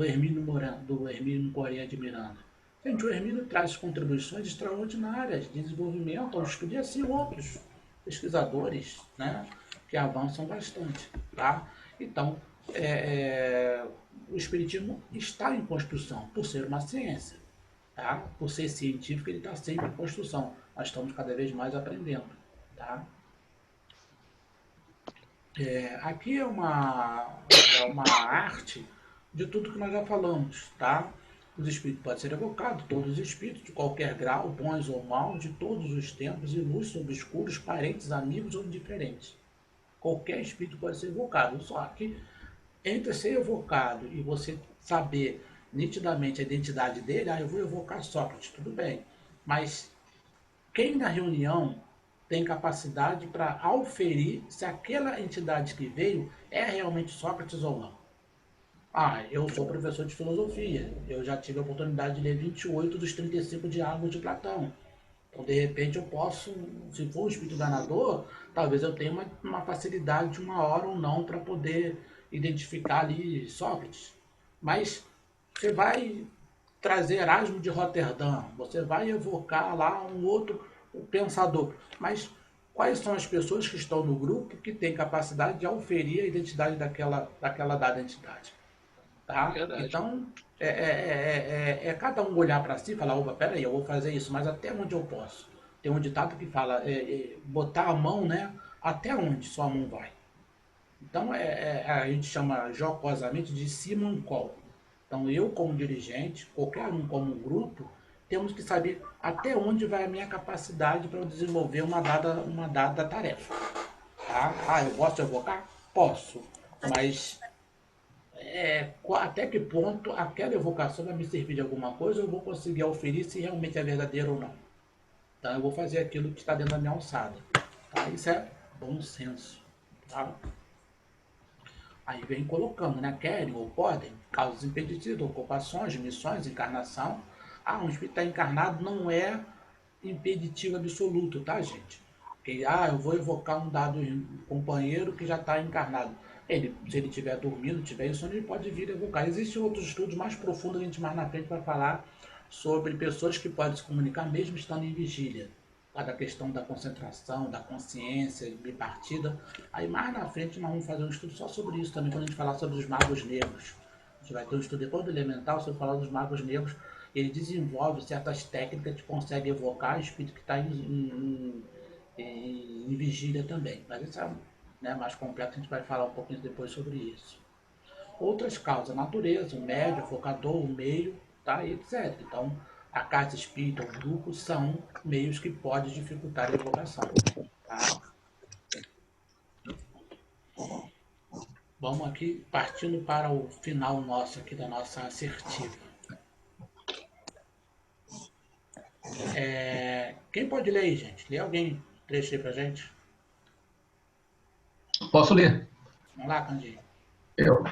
Hermínio Corrêa de Miranda. Gente, o Hermínio traz contribuições extraordinárias de desenvolvimento ao estudo e assim outros pesquisadores, né, que avançam bastante. Tá? Então, o Espiritismo está em construção, por ser uma ciência. Tá? Por ser científico, ele está sempre em construção. Nós estamos cada vez mais aprendendo. Tá? Aqui é uma arte de tudo que nós já falamos. Tá? Os espíritos podem ser evocados, todos os espíritos, de qualquer grau, bons ou maus, de todos os tempos, ilustres, obscuros, parentes, amigos ou indiferentes. Qualquer espírito pode ser evocado. Só que entre ser evocado e você saber nitidamente a identidade dele, eu vou evocar Sócrates, tudo bem. Mas quem na reunião tem capacidade para auferir se aquela entidade que veio é realmente Sócrates ou não? Eu sou professor de filosofia, eu já tive a oportunidade de ler 28 dos 35 diálogos de Platão. Então, de repente, eu posso, se for um espírito ganador, talvez eu tenha uma facilidade de uma hora ou não para poder identificar ali Sócrates. Mas você vai trazer Erasmo de Roterdã, você vai evocar lá um outro pensador. Mas quais são as pessoas que estão no grupo que têm capacidade de auferir a identidade daquela dada entidade? Tá? Então, cada um olhar para si e falar, opa, peraí, eu vou fazer isso, mas até onde eu posso? Tem um ditado que fala, botar a mão, né, até onde sua mão vai. Então, a gente chama jocosamente de Simancol. Então, eu como dirigente, qualquer um como grupo, temos que saber até onde vai a minha capacidade para eu desenvolver uma dada tarefa. Tá? Eu posso evocar? Posso, mas até que ponto aquela evocação vai me servir de alguma coisa ou eu vou conseguir auferir se realmente é verdadeiro ou não. Então eu vou fazer aquilo que está dentro da minha alçada. Tá? Isso é bom senso. Tá? Aí vem colocando, né? Querem ou podem, causas impeditivas, ocupações, missões, encarnação. Um espírito está encarnado não é impeditivo absoluto, tá, gente? Porque, eu vou evocar um dado companheiro que já está encarnado. Se ele estiver dormindo, tiver isso, ele pode vir evocar. Existem outros estudos mais profundos, a gente mais na frente vai falar sobre pessoas que podem se comunicar mesmo estando em vigília. Da questão da concentração, da consciência, bipartida. Aí mais na frente nós vamos fazer um estudo só sobre isso também, quando a gente falar sobre os magos negros. A gente vai ter um estudo depois do elemental sobre falar dos magos negros. Ele desenvolve certas técnicas que consegue evocar o espírito que está em vigília também. Mas isso é mais complexo, a gente vai falar um pouquinho depois sobre isso. Outras causas, a natureza, o médio, o focador, o meio, tá, etc. Então, a casa espírita, o grupo, são meios que podem dificultar a evocação. Tá? Vamos aqui partindo para o final nosso aqui da nossa assertiva. Quem pode ler aí, gente? Lê alguém trecho aí pra gente? Posso ler? Vamos lá, Candinho. Eu.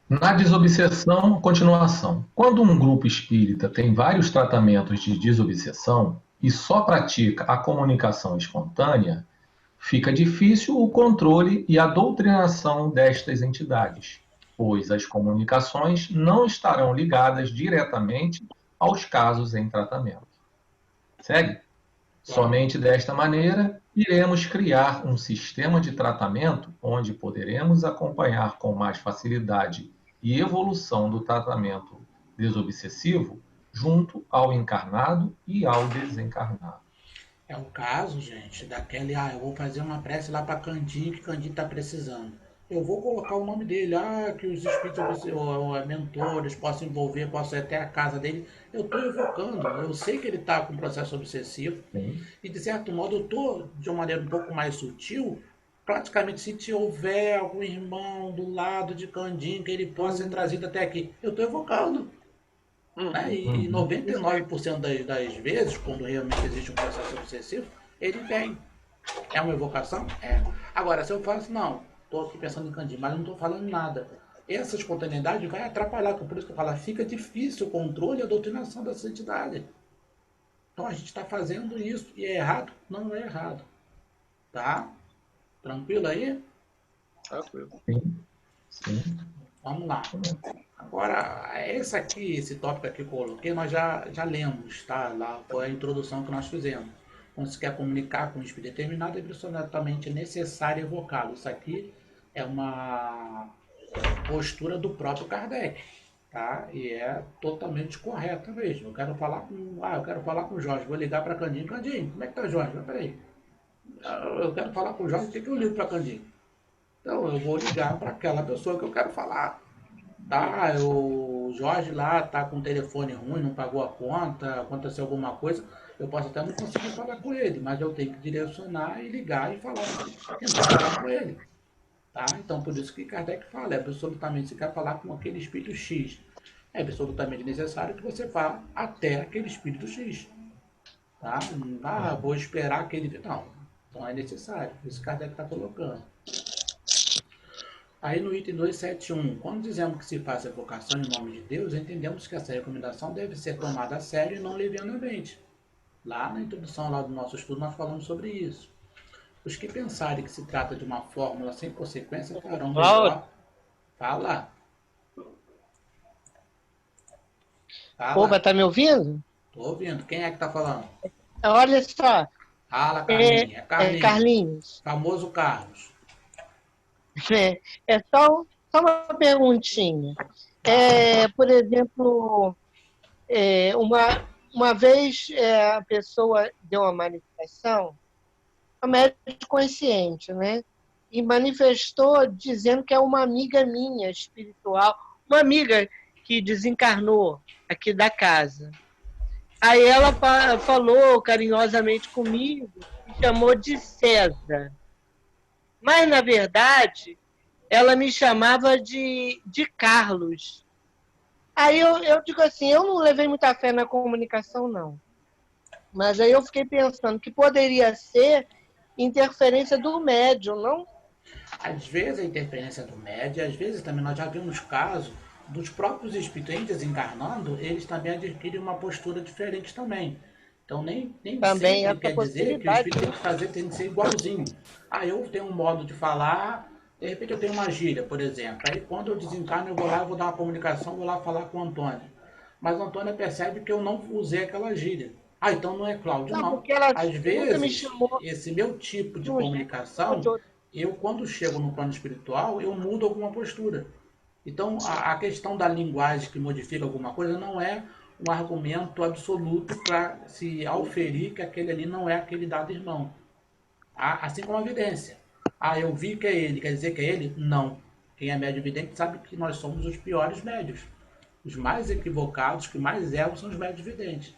Na desobsessão, continuação. Quando um grupo espírita tem vários tratamentos de desobsessão e só pratica a comunicação espontânea, fica difícil o controle e a doutrinação destas entidades, pois as comunicações não estarão ligadas diretamente aos casos em tratamento. Segue? Somente desta maneira iremos criar um sistema de tratamento onde poderemos acompanhar com mais facilidade e evolução do tratamento desobsessivo junto ao encarnado e ao desencarnado. É o caso, gente, daquele, eu vou fazer uma prece lá para Candinho, que Candinho está precisando. Eu vou colocar o nome dele, que os espíritos ou mentores possam envolver, possam ir até a casa dele. Eu estou evocando, eu sei que ele está com um processo obsessivo, Sim. e de certo modo eu estou, de uma maneira um pouco mais sutil, praticamente se houver algum irmão do lado de Candinho que ele possa ser trazido até aqui, eu estou evocando. Né? E 99% das vezes, quando realmente existe um processo obsessivo, ele vem. É uma evocação? É. Agora, se eu faço, não, estou aqui pensando em Candinho, mas não estou falando nada. Essa espontaneidade vai atrapalhar, por isso que eu falo, fica difícil o controle e a doutrinação dessa entidade. Então a gente está fazendo isso e é errado? Não é errado. Tá? Tranquilo aí? Tranquilo. Sim. Sim. Vamos lá. Agora, esse tópico aqui que eu coloquei, nós já lemos, tá? Lá foi a introdução que nós fizemos. Quando se quer comunicar com um espírito determinado, é absolutamente necessário evocá-lo. Isso aqui é uma postura do próprio Kardec, tá? E é totalmente correta mesmo. Eu quero falar com o Jorge, vou ligar para Candinho. Candinho, como é que tá, Jorge? Mas peraí, eu quero falar com o Jorge, o que eu ligo para Candinho? Então, eu vou ligar para aquela pessoa que eu quero falar. Tá, o Jorge lá tá com o telefone ruim, não pagou a conta, aconteceu alguma coisa, eu posso até não conseguir falar com ele, mas eu tenho que direcionar e ligar e falar, tentar falar com ele. Tá? Então, por isso que Kardec fala, é absolutamente, se quer falar com aquele espírito X, é absolutamente necessário que você vá até aquele espírito X. Tá? Vou esperar aquele... Não, então é necessário, isso que Kardec está colocando. Aí no item 271, quando dizemos que se faz evocação em nome de Deus, entendemos que essa recomendação deve ser tomada a sério e não levianamente. Lá na introdução lá do nosso estudo nós falamos sobre isso. Os que pensarem que se trata de uma fórmula sem consequência farão melhor. Fala. Opa, tá me ouvindo? Tô ouvindo. Quem é que tá falando? Olha só. Fala, Carlinhos. É Carlinhos. Carlinhos. Famoso Carlos. É só uma perguntinha. Por exemplo, uma vez a pessoa deu uma manifestação, uma médium consciente, né? E manifestou dizendo que é uma amiga minha espiritual, uma amiga que desencarnou aqui da casa. Aí ela falou carinhosamente comigo e chamou de César. Mas, na verdade, ela me chamava de Carlos. Aí eu digo assim, eu não levei muita fé na comunicação, não. Mas aí eu fiquei pensando que poderia ser interferência do médium, não? Às vezes a interferência do médium, às vezes também nós já vimos casos dos próprios espíritos desencarnando, eles também adquirem uma postura diferente também. Então nem também sempre quer dizer que o espírito tem que fazer, tem que ser igualzinho. Eu tenho um modo de falar, de repente eu tenho uma gíria, por exemplo. Aí quando eu desencarno, eu vou lá, eu vou dar uma comunicação, vou lá falar com o Antônio. Mas o Antônio percebe que eu não usei aquela gíria. Então não é Cláudio, não. Porque ela Às me vezes, chamou esse meu tipo de comunicação, eu quando chego no plano espiritual, eu mudo alguma postura. Então, a questão da linguagem que modifica alguma coisa não é um argumento absoluto para se auferir que aquele ali não é aquele dado irmão. Assim como a evidência. Eu vi que é ele, quer dizer que é ele? Não. Quem é médio vidente sabe que nós somos os piores médios. Os mais equivocados, que mais erram, são os médios videntes.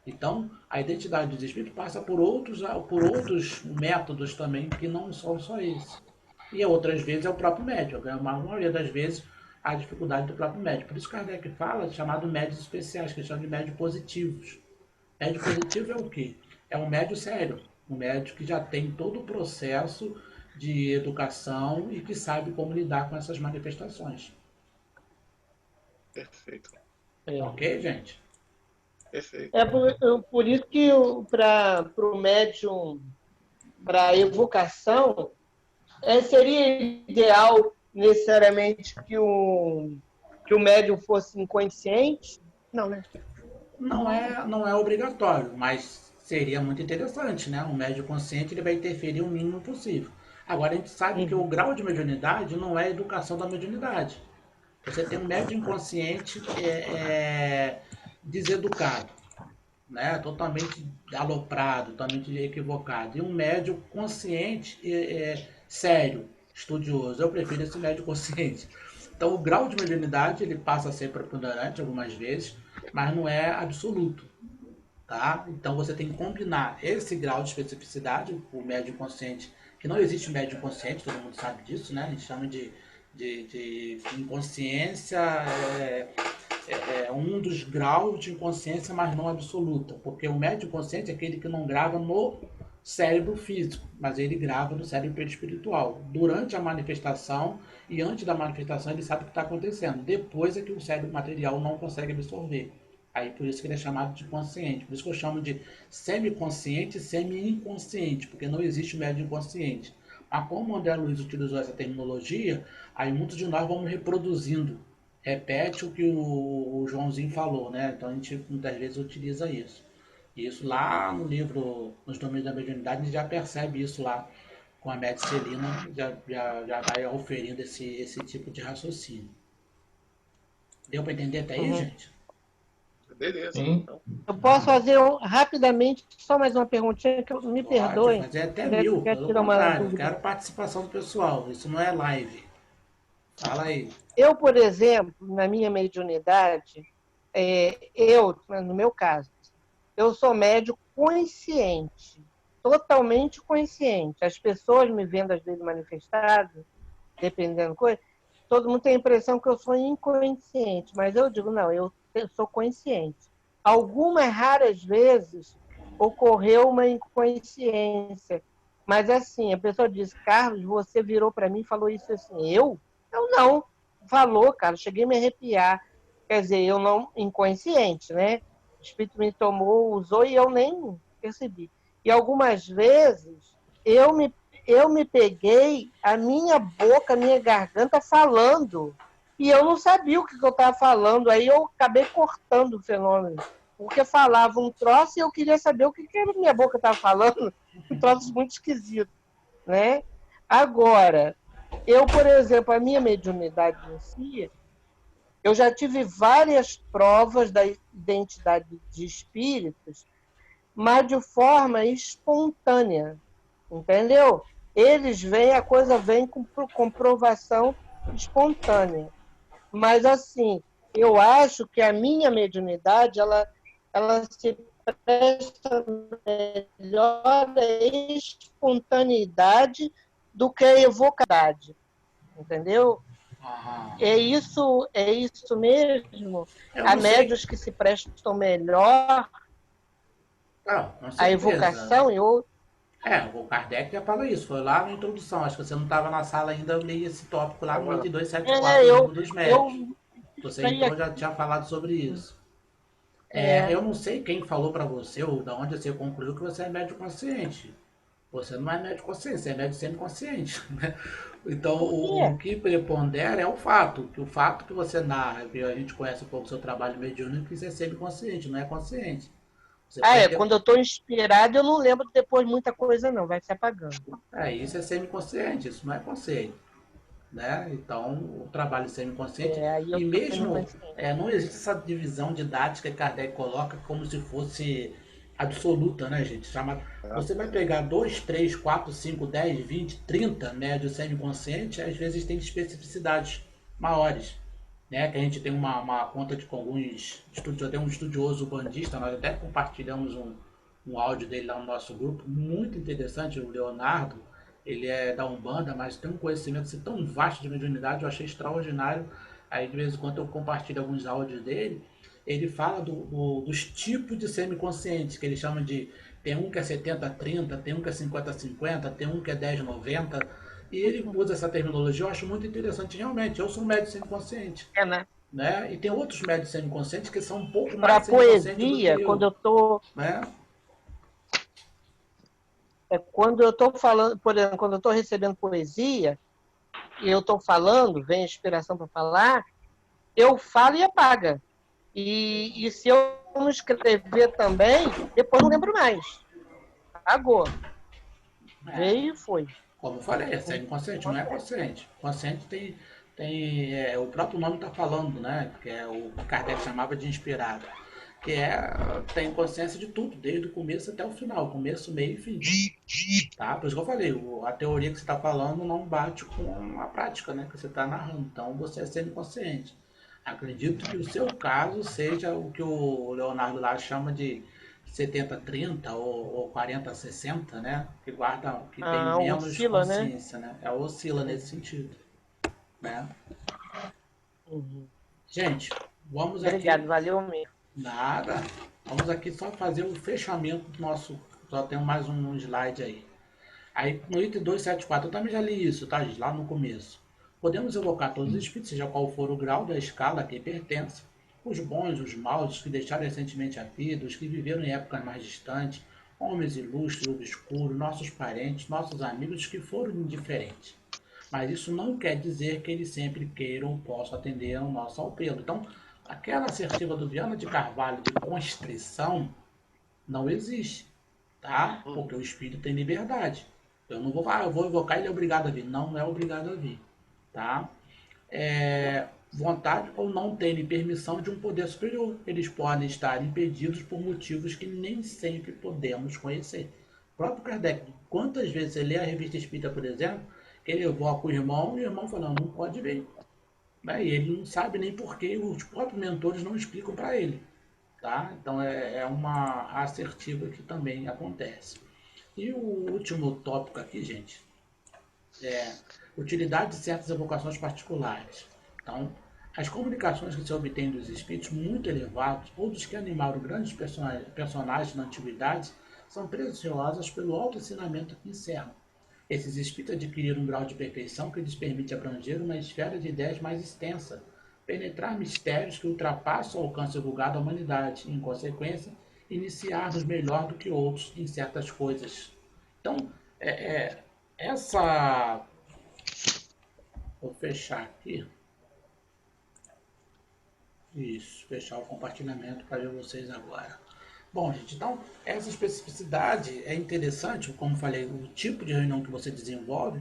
Então, a identidade dos espíritos passa por outros métodos também, que não são só esse. E outras vezes é o próprio médium. A maioria das vezes, a dificuldade do próprio médium. Por isso Kardec fala chamado médios especiais, que eles chamam de médios positivos. Médio positivo é o quê? É um médio sério, um médio que já tem todo o processo de educação e que sabe como lidar com essas manifestações. Perfeito. Ok, gente? Perfeito. Por isso que para o médium, para a evocação, seria ideal necessariamente que o médium fosse inconsciente? Não, né? Não é obrigatório, mas seria muito interessante, né? Um médio consciente ele vai interferir o mínimo possível. Agora, a gente sabe que o grau de mediunidade não é a educação da mediunidade. Você tem um médio inconsciente deseducado, né? Totalmente aloprado, totalmente equivocado. E um médio consciente sério, estudioso. Eu prefiro esse médio consciente. Então, o grau de mediunidade ele passa a ser preponderante algumas vezes, mas não é absoluto. Tá? Então você tem que combinar esse grau de especificidade, o médio inconsciente, que não existe médio inconsciente, todo mundo sabe disso, né? A gente chama de inconsciência, um dos graus de inconsciência, mas não absoluta, porque o médio inconsciente é aquele que não grava no cérebro físico, mas ele grava no cérebro perispiritual. Durante a manifestação e antes da manifestação ele sabe o que está acontecendo. Depois é que o cérebro material não consegue absorver. Aí por isso que ele é chamado de consciente. Por isso que eu chamo de semiconsciente e semi-inconsciente, porque não existe médio inconsciente. Mas como o André Luiz utilizou essa terminologia, aí muitos de nós vamos reproduzindo. Repete o que o Joãozinho falou, né? Então a gente muitas vezes utiliza isso. E isso lá no livro Nos Domínios da Mediunidade, a gente já percebe isso lá com a Médica Celina, já vai oferindo esse tipo de raciocínio. Deu para entender até aí, gente? Beleza. Sim. Eu posso fazer rapidamente só mais uma perguntinha, que me Pode perdoem, fazer até mas é que eu 1000, quero pelo tirar uma contrário, eu dúvida. quero participação do pessoal, isso não é live. Fala aí. Eu, por exemplo, na minha mediunidade, no meu caso, eu sou médio consciente, totalmente consciente. As pessoas me vendo às vezes manifestado, dependendo da coisa, todo mundo tem a impressão que eu sou inconsciente, mas eu digo, não, eu sou consciente. Algumas raras vezes ocorreu uma inconsciência, mas assim, a pessoa diz, Carlos, você virou para mim e falou isso assim, eu? Eu não. Falou, cara, cheguei a me arrepiar. Quer dizer, eu não, inconsciente, né? O espírito me tomou, usou e eu nem percebi. E algumas vezes eu me peguei a minha boca, a minha garganta falando. E eu não sabia o que eu estava falando. Aí eu acabei cortando o fenômeno. Porque falava um troço e eu queria saber o que a minha boca estava falando. Um troço muito esquisito, né? Agora, eu, por exemplo, a minha mediunidade em si, eu já tive várias provas da identidade de espíritos, mas de forma espontânea, entendeu? Eles vêm, a coisa vem com comprovação espontânea. Mas, assim, eu acho que a minha mediunidade, ela se presta melhor à espontaneidade do que a evocação, entendeu? Aham. É isso mesmo? Eu Há não sei. médios que se prestam melhor Ah, com à certeza. evocação e outros. O Kardec já falou isso, foi lá na introdução. Acho que você não estava na sala ainda, eu li esse tópico lá no Tava- item 274 É, do eu, Livro dos Médios. eu Você sei então já aqui. tinha falado sobre isso. É, Eu não sei quem falou para você ou de onde você concluiu que você é médio consciente. Você não é médio consciente, você é médio semiconsciente. Né? Então, por o quê? que prepondera é o fato. Que o fato que você narra, que a gente conhece um pouco o seu trabalho mediúnico, que você é semiconsciente, não é consciente. Você pode ter. Quando eu estou inspirado, eu não lembro depois muita coisa, não, vai se apagando. Isso é semiconsciente, isso não é consciente. Né? Então, o trabalho semiconsciente, Aí eu e estou mesmo semi-consciente. não existe essa divisão didática que Kardec coloca como se fosse absoluta, né, gente? Você vai pegar 2, 3, 4, 5, 10, 20, 30 médios semiconscientes, às vezes tem especificidades maiores. Né? Que a gente tem uma conta com alguns estudiosos, tem um estudioso bandista, nós até compartilhamos um áudio dele lá no nosso grupo, muito interessante, o Leonardo, ele é da Umbanda, mas tem um conhecimento assim, tão vasto de mediunidade, eu achei extraordinário. Aí de vez em quando eu compartilho alguns áudios dele ele fala dos tipos de semiconscientes, que ele chama de... Tem um que é 70-30, tem um que é 50-50, tem um que é 10-90. E ele usa essa terminologia, eu acho muito interessante. Realmente, eu sou um médium semiconsciente. Né? Né? E tem outros médios semiconscientes que são um pouco Para mais semiconscientes do que poesia, eu. quando eu estou... Né? Quando eu estou falando, por exemplo, quando eu estou recebendo poesia, e eu estou falando, vem a inspiração para falar, eu falo e apaga. E se eu não escrever também, depois não lembro mais. Apagou. Veio e foi. Como eu falei, é semiconsciente, não é consciente. Consciente tem o próprio nome está falando, né? Que é o que Kardec chamava de inspirado. Que tem consciência de tudo, desde o começo até o final, começo, meio e fim. Tá? Por isso que eu falei, a teoria que você está falando não bate com a prática, né? Que você está narrando. Então você é semiconsciente. Acredito que o seu caso seja o que o Leonardo lá chama de 70-30 ou 40-60, né? Que tem menos oscila, consciência, né? Oscila nesse sentido. Né? Uhum. Gente, vamos Obrigado, aqui. valeu mesmo. Nada. Vamos aqui só fazer o fechamento do nosso. Só tem mais um slide aí. Aí no item 274, eu também já li isso, tá, gente? Lá no começo. Podemos evocar todos os espíritos, seja qual for o grau da escala a que pertence. Os bons, os maus, os que deixaram recentemente a vida, os que viveram em épocas mais distantes, homens ilustres, obscuros, nossos parentes, nossos amigos, os que foram indiferentes. Mas isso não quer dizer que eles sempre queiram ou possam atender ao nosso apelo. Então, aquela assertiva do Viana de Carvalho de constrição não existe, tá? Porque o espírito tem liberdade. Eu não vou falar, eu vou invocar, ele é obrigado a vir. Não é obrigado a vir, tá? Vontade ou não terem permissão de um poder superior. Eles podem estar impedidos por motivos que nem sempre podemos conhecer. O próprio Kardec, quantas vezes você lê a revista Espírita, por exemplo, que ele evoca o irmão e o irmão fala, não pode vir. E ele não sabe nem por que os próprios mentores não explicam para ele. Tá? Então é uma assertiva que também acontece. E o último tópico aqui, gente, é utilidade de certas evocações particulares. Então, as comunicações que se obtêm dos espíritos muito elevados ou dos que animaram grandes personagens na antiguidade são preciosas pelo alto ensinamento que encerram. Esses espíritos adquiriram um grau de perfeição que lhes permite abranger uma esfera de ideias mais extensa, penetrar mistérios que ultrapassam o alcance vulgar da humanidade e, em consequência, iniciar-nos melhor do que outros em certas coisas. Então, essa... Vou fechar aqui. Isso, fechar o compartilhamento para ver vocês agora. Bom, gente, então, essa especificidade é interessante, como falei, o tipo de reunião que você desenvolve.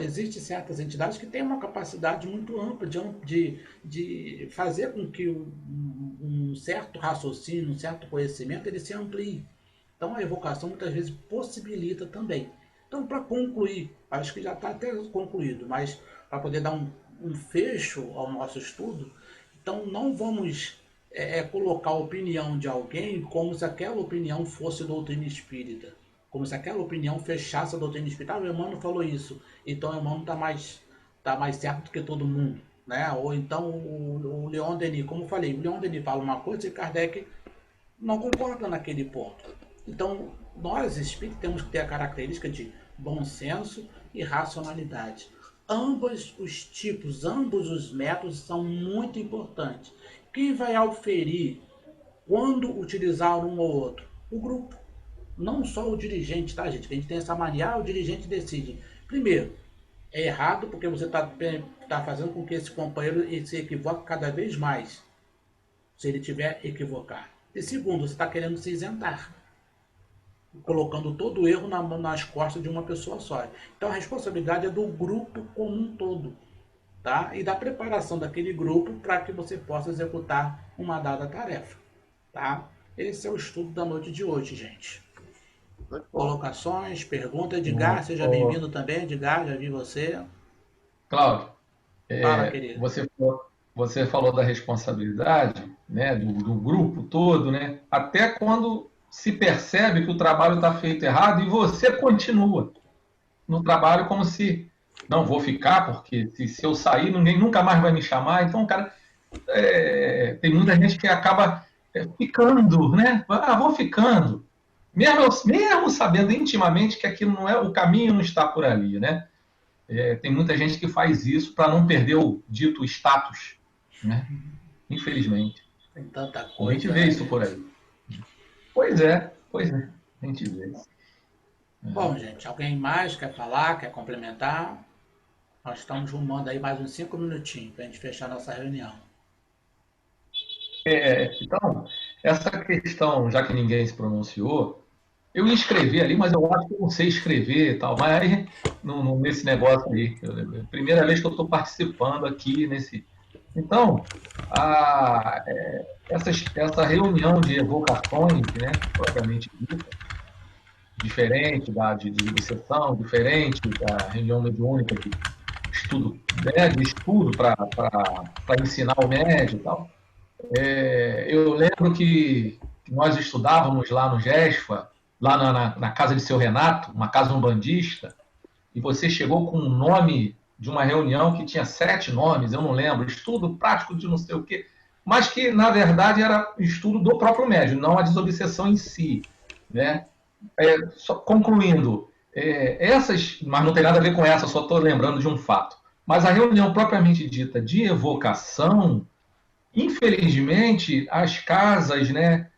Existem certas entidades que têm uma capacidade muito ampla de fazer com que um certo raciocínio, um certo conhecimento, ele se amplie. Então, a evocação muitas vezes possibilita também. Então, para concluir, acho que já está até concluído, mas para poder dar um fecho ao nosso estudo, então não vamos colocar a opinião de alguém como se aquela opinião fosse doutrina espírita, como se aquela opinião fechasse a doutrina espírita. O Emmanuel falou isso, então o Emmanuel está mais certo do que todo mundo. Né? Ou então o Leon Denis, como eu falei, o Leon Denis fala uma coisa e Kardec não concorda naquele ponto. Então, nós espíritos temos que ter a característica de bom senso e racionalidade. Ambos os tipos, ambos os métodos são muito importantes. Quem vai auferir quando utilizar um ou outro? O grupo. Não só o dirigente, tá, gente? A gente tem essa mania, o dirigente decide. Primeiro, é errado porque você está fazendo com que esse companheiro se equivoque cada vez mais, se ele tiver equivocar. E segundo, você está querendo se isentar, colocando todo o erro nas costas de uma pessoa só. Então a responsabilidade é do grupo como um todo, tá? E da preparação daquele grupo para que você possa executar uma dada tarefa, tá? Esse é o estudo da noite de hoje, gente. Colocações, perguntas, Edgar, seja bem-vindo também, Edgar, já vi você. Cláudio, Fala, querido. você falou da responsabilidade, né, do grupo todo, né? Até quando se percebe que o trabalho está feito errado e você continua no trabalho como se não vou ficar, porque se eu sair, ninguém nunca mais vai me chamar. Então, cara, tem muita gente que acaba ficando, né? Vou ficando. Mesmo sabendo intimamente que aquilo não é, o caminho não está por ali, né? Tem muita gente que faz isso para não perder o dito status, né? Infelizmente. Tem tanta A gente coisa, vê né, isso por gente? aí. Pois é, pois é. A gente vê. Bom, gente, alguém mais quer falar, quer complementar? Nós estamos rumando aí mais uns 5 minutinhos para a gente fechar nossa reunião. Então, essa questão, já que ninguém se pronunciou, eu ia escrever ali, mas eu acho que eu não sei escrever e tal. Mas aí, nesse negócio aí, primeira vez que eu estou participando aqui nesse. Então, essa reunião de evocações, né, propriamente dita, diferente de obsessão, diferente da reunião mediúnica de estudo, né, de estudo para ensinar o médio e tal. Eu lembro que nós estudávamos lá no GESFA, lá na casa de seu Renato, uma casa umbandista, e você chegou com um nome de uma reunião que tinha 7 nomes, eu não lembro, estudo prático de não sei o quê, mas que, na verdade, era estudo do próprio médium, não a desobsessão em si. Né? Só concluindo, mas não tem nada a ver com essa, só estou lembrando de um fato. Mas a reunião propriamente dita de evocação, infelizmente, as casas, né,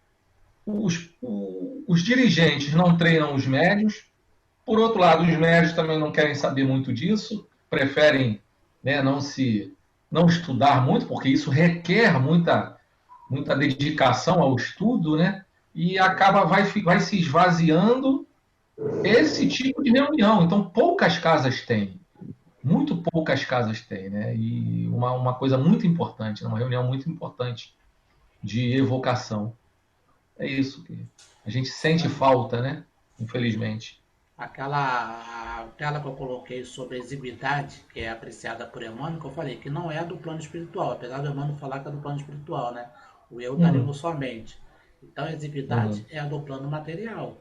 os dirigentes não treinam os médios. Por outro lado, os médios também não querem saber muito disso, preferem, né, não estudar muito, porque isso requer muita dedicação ao estudo, né? E vai se esvaziando esse tipo de reunião. Então, poucas casas têm, muito poucas casas têm, né? E uma coisa muito importante, uma reunião muito importante de evocação. É isso que a gente sente falta, né? Infelizmente. Aquela que eu coloquei sobre a exiguidade, que é apreciada por Emmanuel, que eu falei que não é do plano espiritual, apesar do Emmanuel falar que é do plano espiritual, né? O eu está ali na sua mente. Então a exiguidade é do plano material.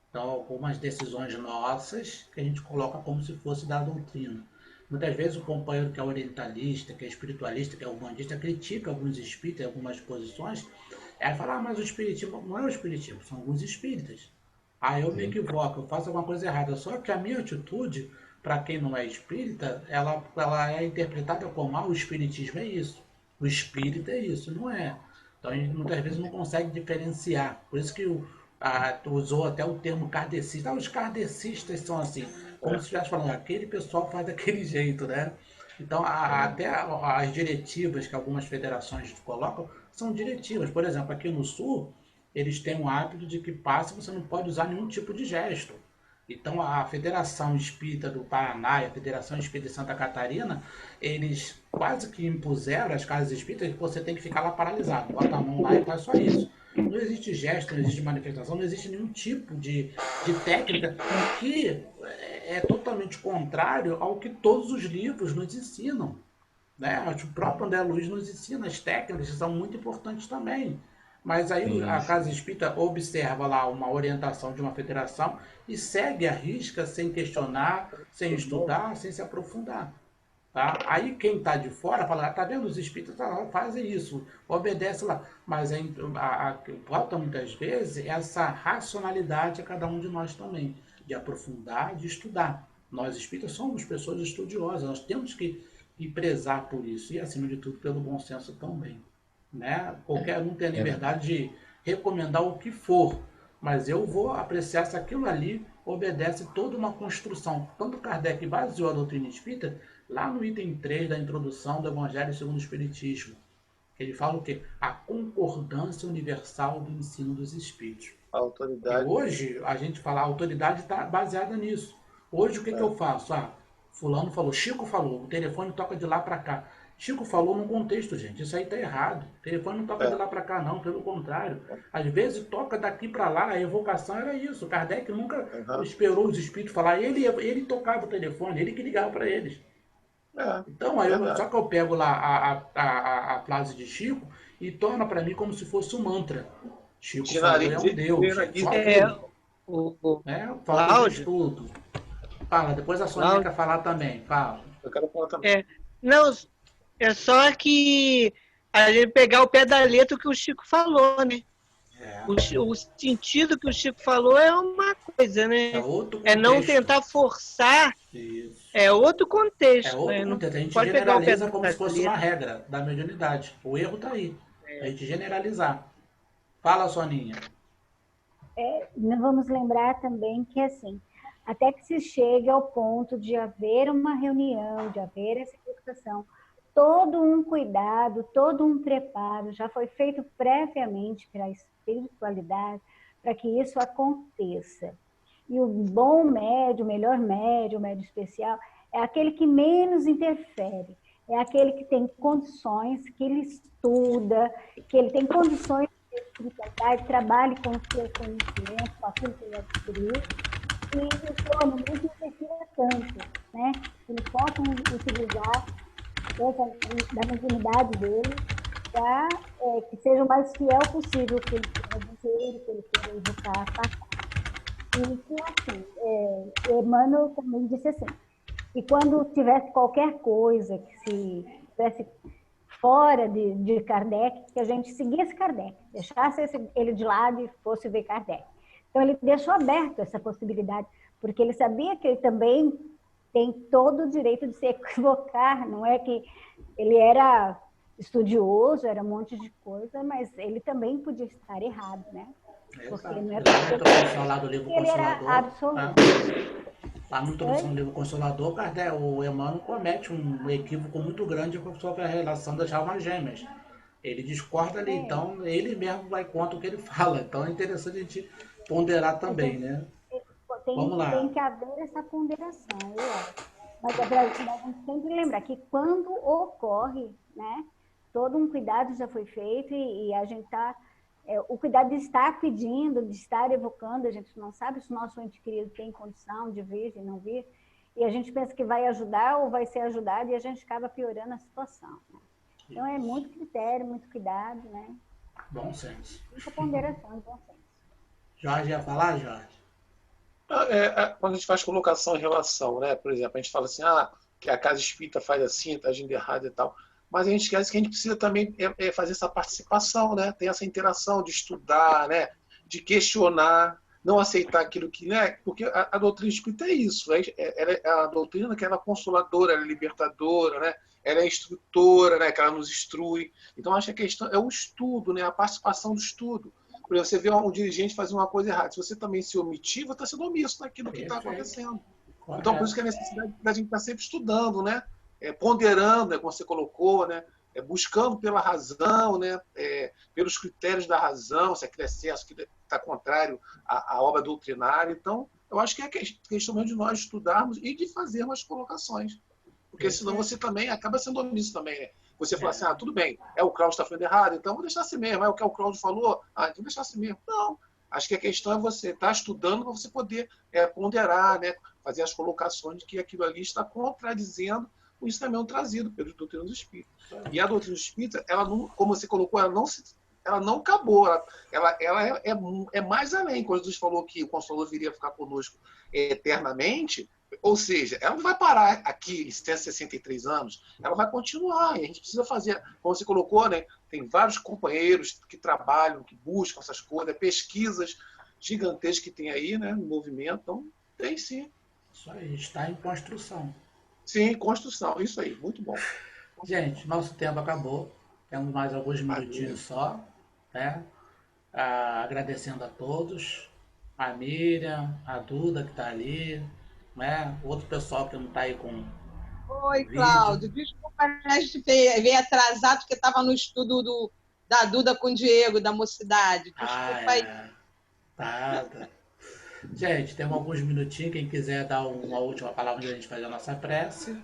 Então, algumas decisões nossas que a gente coloca como se fosse da doutrina. Muitas vezes o companheiro que é orientalista, que é espiritualista, que é umbandista, critica alguns espíritos, algumas posições, aí fala, mas o espiritismo não é o espiritismo, são alguns espíritas. Eu me equivoco, eu faço alguma coisa errada. Só que a minha atitude, para quem não é espírita, ela é interpretada como, o espiritismo é isso, o espírita é isso, não é. Então a gente muitas vezes não consegue diferenciar. Por isso que tu usou até o termo kardecista. Os kardecistas são assim, como se estivesse falando, aquele pessoal faz daquele jeito, né? Então, até as diretivas que algumas federações colocam são diretivas. Por exemplo, aqui no Sul, eles têm o hábito de que passa você não pode usar nenhum tipo de gesto. Então, a Federação Espírita do Paraná e a Federação Espírita de Santa Catarina, eles quase que impuseram às casas espíritas que você tem que ficar lá paralisado. Bota a mão lá e faz só isso. Não existe gesto, não existe manifestação, não existe nenhum tipo de técnica que é totalmente contrário ao que todos os livros nos ensinam. Né? O próprio André Luiz nos ensina as técnicas, que são muito importantes também. Mas aí a Casa Espírita observa lá uma orientação de uma federação e segue a risca sem questionar, sem estudar, sem se aprofundar. Tá? Aí quem está de fora fala, tá vendo, os espíritas fazem isso, obedece lá. Mas falta muitas vezes essa racionalidade a cada um de nós também, de aprofundar, de estudar. Nós espíritas somos pessoas estudiosas, nós temos que prezar por isso e, acima de tudo, pelo bom senso também. Né? Qualquer um tem a liberdade de recomendar o que for, mas eu vou apreciar se aquilo ali obedece toda uma construção. Tanto Kardec baseou a doutrina espírita lá no item 3 da introdução do Evangelho segundo o Espiritismo. Ele fala o quê? A concordância universal do ensino dos espíritos. A autoridade. E hoje, a gente fala, a autoridade está baseada nisso. Hoje, o que eu faço? Fulano falou, Chico falou, o telefone toca de lá para cá. Chico falou num contexto, gente, isso aí tá errado. O telefone não toca de lá para cá, não, pelo contrário. Às vezes toca daqui para lá, a evocação era isso. Kardec nunca esperou os espíritos falar, ele tocava o telefone, ele que ligava para eles. Então, só que eu pego lá a frase de Chico e torna para mim como se fosse um mantra. Chico falou, é um Deus. Falta de estudo. Fala, depois a Sônia quer falar também. Fala. Eu quero falar também. Não, é só que a gente pegar o pé da letra que o Chico falou, né? É, O sentido que o Chico falou é uma coisa, né? é outro É não contexto. tentar forçar, Isso. é outro É contexto, outro né? Não contexto. A gente pode pegar o pé generaliza como da se fosse uma letra. regra da mediunidade. O erro está aí. A gente generalizar. Fala, Soninha. Nós vamos lembrar também que, assim, até que se chegue ao ponto de haver uma reunião, de haver essa explicação, todo um cuidado, todo um preparo já foi feito previamente pela espiritualidade para que isso aconteça. E o bom médio, o médio especial, é aquele que menos interfere, é aquele que tem condições, que ele estuda, que ele tem condições de espiritualidade, trabalhe com o seu conhecimento, com aquilo que ele adquiriu, e o plano não interfira tanto, né? Eles possam utilizar da mediunidade dele para que seja o mais fiel possível o que ele queira dizer, o que ele queira evocar, passar. E que, assim, Emmanuel também disse assim, que quando tivesse qualquer coisa que se tivesse fora de Kardec, que a gente seguisse Kardec, deixasse ele de lado e fosse ver Kardec. Então, ele deixou aberto essa possibilidade, porque ele sabia que ele também tem todo o direito de se equivocar, não é que ele era estudioso, era um monte de coisa, mas ele também podia estar errado, né? Porque não é Na introdução lá do livro ele era Consolador, absoluto. lá na introdução do livro Consolador, Kardec, o Emmanuel comete um equívoco muito grande sobre a relação das almas gêmeas. Ele discorda ali, então ele mesmo vai contra o que ele fala. Então é interessante a gente ponderar também, né? Vamos lá. Tem que haver essa ponderação, eu acho. Mas é para a gente sempre lembrar que quando ocorre, né, todo um cuidado já foi feito e a gente está... o cuidado de estar pedindo, de estar evocando, a gente não sabe se o nosso ente querido tem condição de vir, de não vir, e a gente pensa que vai ajudar ou vai ser ajudado e a gente acaba piorando a situação. Né? Então é muito critério, muito cuidado, né? Bom senso. Muita ponderação e bom senso. Jorge ia falar, Jorge? Quando a gente faz colocação em relação, né? Por exemplo, a gente fala assim, que a casa espírita faz assim, está agindo errado e tal. Mas a gente esquece que a gente precisa também fazer essa participação, né? Tem essa interação de estudar, né? De questionar, não aceitar aquilo que... Né? Porque a doutrina espírita é isso. Ela é a doutrina que ela é consoladora, ela é libertadora, né? Ela é instrutora, né? Que ela nos instrui. Então, acho que a questão é o estudo, né? A participação do estudo. Por exemplo, você vê um dirigente fazer uma coisa errada. Se você também se omitir, você está sendo omisso naquilo que está acontecendo. Então, por isso que a necessidade da gente estar sempre estudando, né? Ponderando, né, como você colocou, né? Buscando pela razão, né? Pelos critérios da razão, se aquele excesso que está contrário à obra doutrinária. Então, eu acho que é questão mesmo de nós estudarmos e de fazermos as colocações. Porque senão você também acaba sendo omisso também, né? Você fala assim, tudo bem, o Cláudio está falando errado, então vou deixar assim mesmo. É o que o Cláudio falou, então vou deixar assim mesmo. Não, acho que a questão é você estar estudando para você poder ponderar, né? Fazer as colocações de que aquilo ali está contradizendo o ensinamento trazido pelos doutrinas do Espírito. E a doutrina do Espírito, ela não, como você colocou, ela não acabou, ela é mais além. Quando Jesus falou que o Consolador viria ficar conosco eternamente, ou seja, ela não vai parar aqui em 163 anos, ela vai continuar. E a gente precisa fazer, como você colocou, né? Tem vários companheiros que trabalham, que buscam essas coisas, pesquisas gigantescas que tem aí, né, no movimento. Então, tem sim. Isso aí, está em construção. Sim, construção, isso aí, muito bom. Gente, nosso tempo acabou. Temos mais alguns minutinhos só, né? Agradecendo a todos. A Miriam, a Duda que está ali, né? Outro pessoal que não está aí com Oi, Cláudio. Desculpa, a gente veio atrasado porque estava no estudo da Duda com o Diego, da Mocidade. Desculpa aí. Tá. Gente, temos alguns minutinhos. Quem quiser dar uma última palavra de a gente fazer a nossa prece.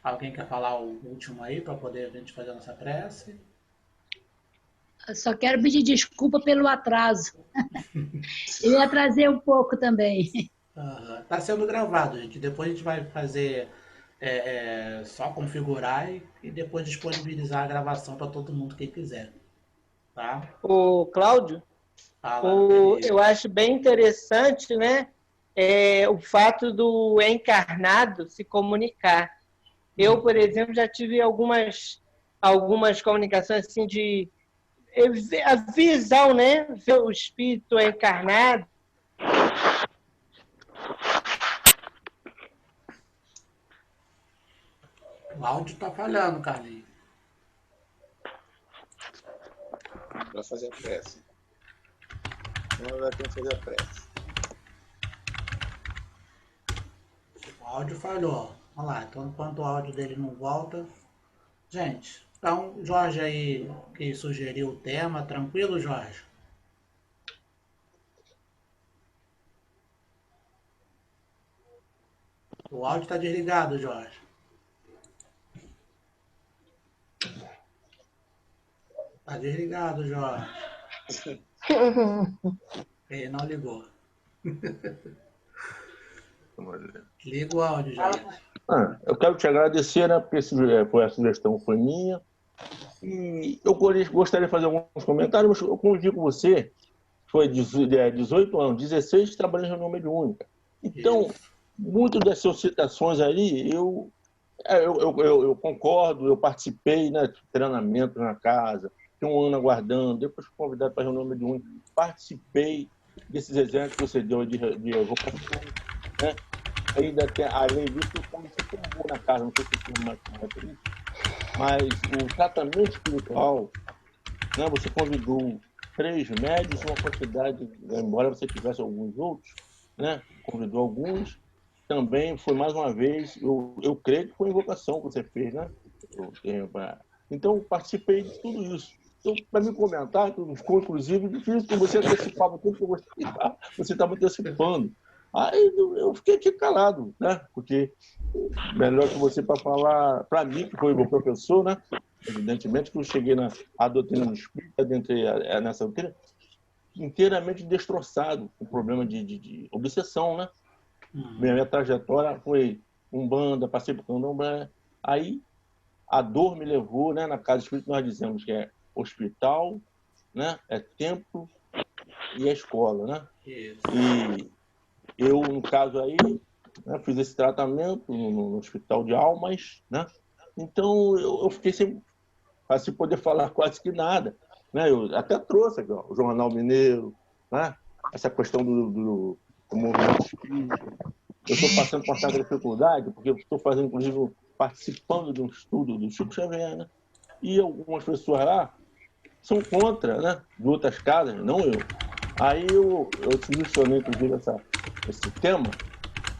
Alguém quer falar o último aí para poder a gente fazer a nossa prece? Eu só quero pedir desculpa pelo atraso. Eu me atrasei um pouco também. Está sendo gravado, gente. Depois a gente vai fazer só configurar e depois disponibilizar a gravação para todo mundo que quiser. Tá? O Cláudio, eu acho bem interessante, né, o fato do encarnado se comunicar. Eu, por exemplo, já tive algumas algumas comunicações assim de a visão, né? Ver o espírito encarnado. O áudio está falhando, Carlinhos. Para fazer a prece. Não vai ter que fazer a prece. O áudio falhou. Vamos lá, então enquanto o áudio dele não volta. Gente, então Jorge aí que sugeriu o tema, tranquilo, Jorge? O áudio está desligado, Jorge. Está desligado, Jorge. Ele não ligou. Liga o áudio, Jorge. Eu quero te agradecer, né, porque a sugestão foi minha. E eu gostaria de fazer alguns comentários, mas eu como digo com você, foi 18 anos, 16 trabalhando em reunião mediúnica. Então, muitas das suas citações ali, eu concordo, eu participei, né, de treinamento na casa, fiquei um ano aguardando, depois fui convidado para a reunião mediúnica, participei desses exemplos que você deu de evocação, né? Ainda tem, além disso, eu comecei a na casa, não sei se você tem mais isso, mas o tratamento espiritual, né, você convidou 3 médios, uma quantidade, embora você tivesse alguns outros, né, convidou alguns, também foi mais uma vez, eu creio que foi invocação que você fez, né? Então, participei de tudo isso. Então, para me comentar, ficou inclusive difícil, porque você antecipava tudo que eu gostava, você estava antecipando. Aí eu fiquei aqui calado, né? Porque melhor que você para falar, para mim, que foi o meu professor, né? Evidentemente que eu cheguei na doutrina do espírita, nessa doutrina, inteiramente destroçado, com problema de obsessão, né? Minha trajetória foi Umbanda, passei por Candomblé. Aí a dor me levou, né? Na casa espírita nós dizemos que é hospital, né? É templo e é escola, né? E eu, no caso aí, né, fiz esse tratamento no Hospital de Almas, né? Então eu fiquei sem poder falar quase que nada, né? Eu até trouxe aqui, ó, o Jornal Mineiro, né? Essa questão do movimento espírita. Eu estou passando por uma certa dificuldade, porque eu estou fazendo, inclusive, participando de um estudo do Chico Xavier, né? E algumas pessoas lá são contra, né? De outras casas, não eu. Aí eu selecionei, inclusive, esse tema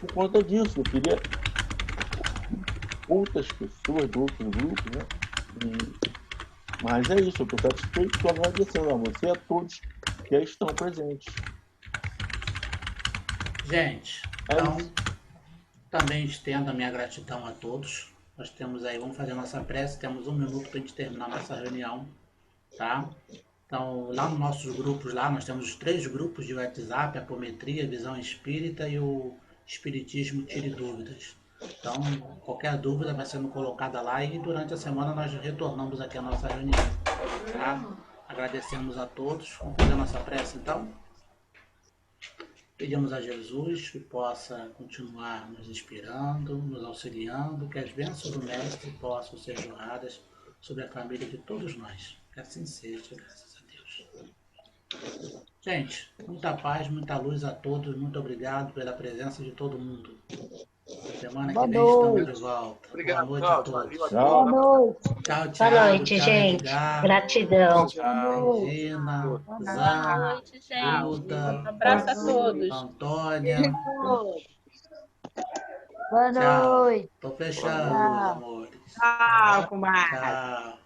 por conta disso. Eu queria outras pessoas de outros grupos, né? Mas é isso, eu estou satisfeito, estou agradecendo a você e a todos que aí estão presentes. Gente, então, também estendo a minha gratidão a todos. Nós temos aí, vamos fazer a nossa prece, temos 1 minuto para a gente terminar a nossa reunião, tá? Então, lá nos nossos grupos, lá nós temos os 3 grupos de WhatsApp, a Apometria, Visão Espírita e o Espiritismo Tire Dúvidas. Então, qualquer dúvida vai sendo colocada lá e durante a semana nós retornamos aqui à nossa reunião, tá? Agradecemos a todos. Vamos fazer a nossa prece, então? Pedimos a Jesus que possa continuar nos inspirando, nos auxiliando, que as bênçãos do Mestre possam ser jorradas sobre a família de todos nós. Que assim seja, graças a Deus. Gente, muita paz, muita luz a todos. Muito obrigado pela presença de todo mundo. Semana que vem estamos de volta. Obrigado, boa noite a todos. Boa noite. Tchau, tchau. Boa noite, tchau, gente. Edgar. Gratidão. Regina, Zan, Boa noite, gente. Duda, Um abraço a todos. Antônia. Boa Tchau. noite. Tô fechando, meus amores. Tchau, comadre. Tchau.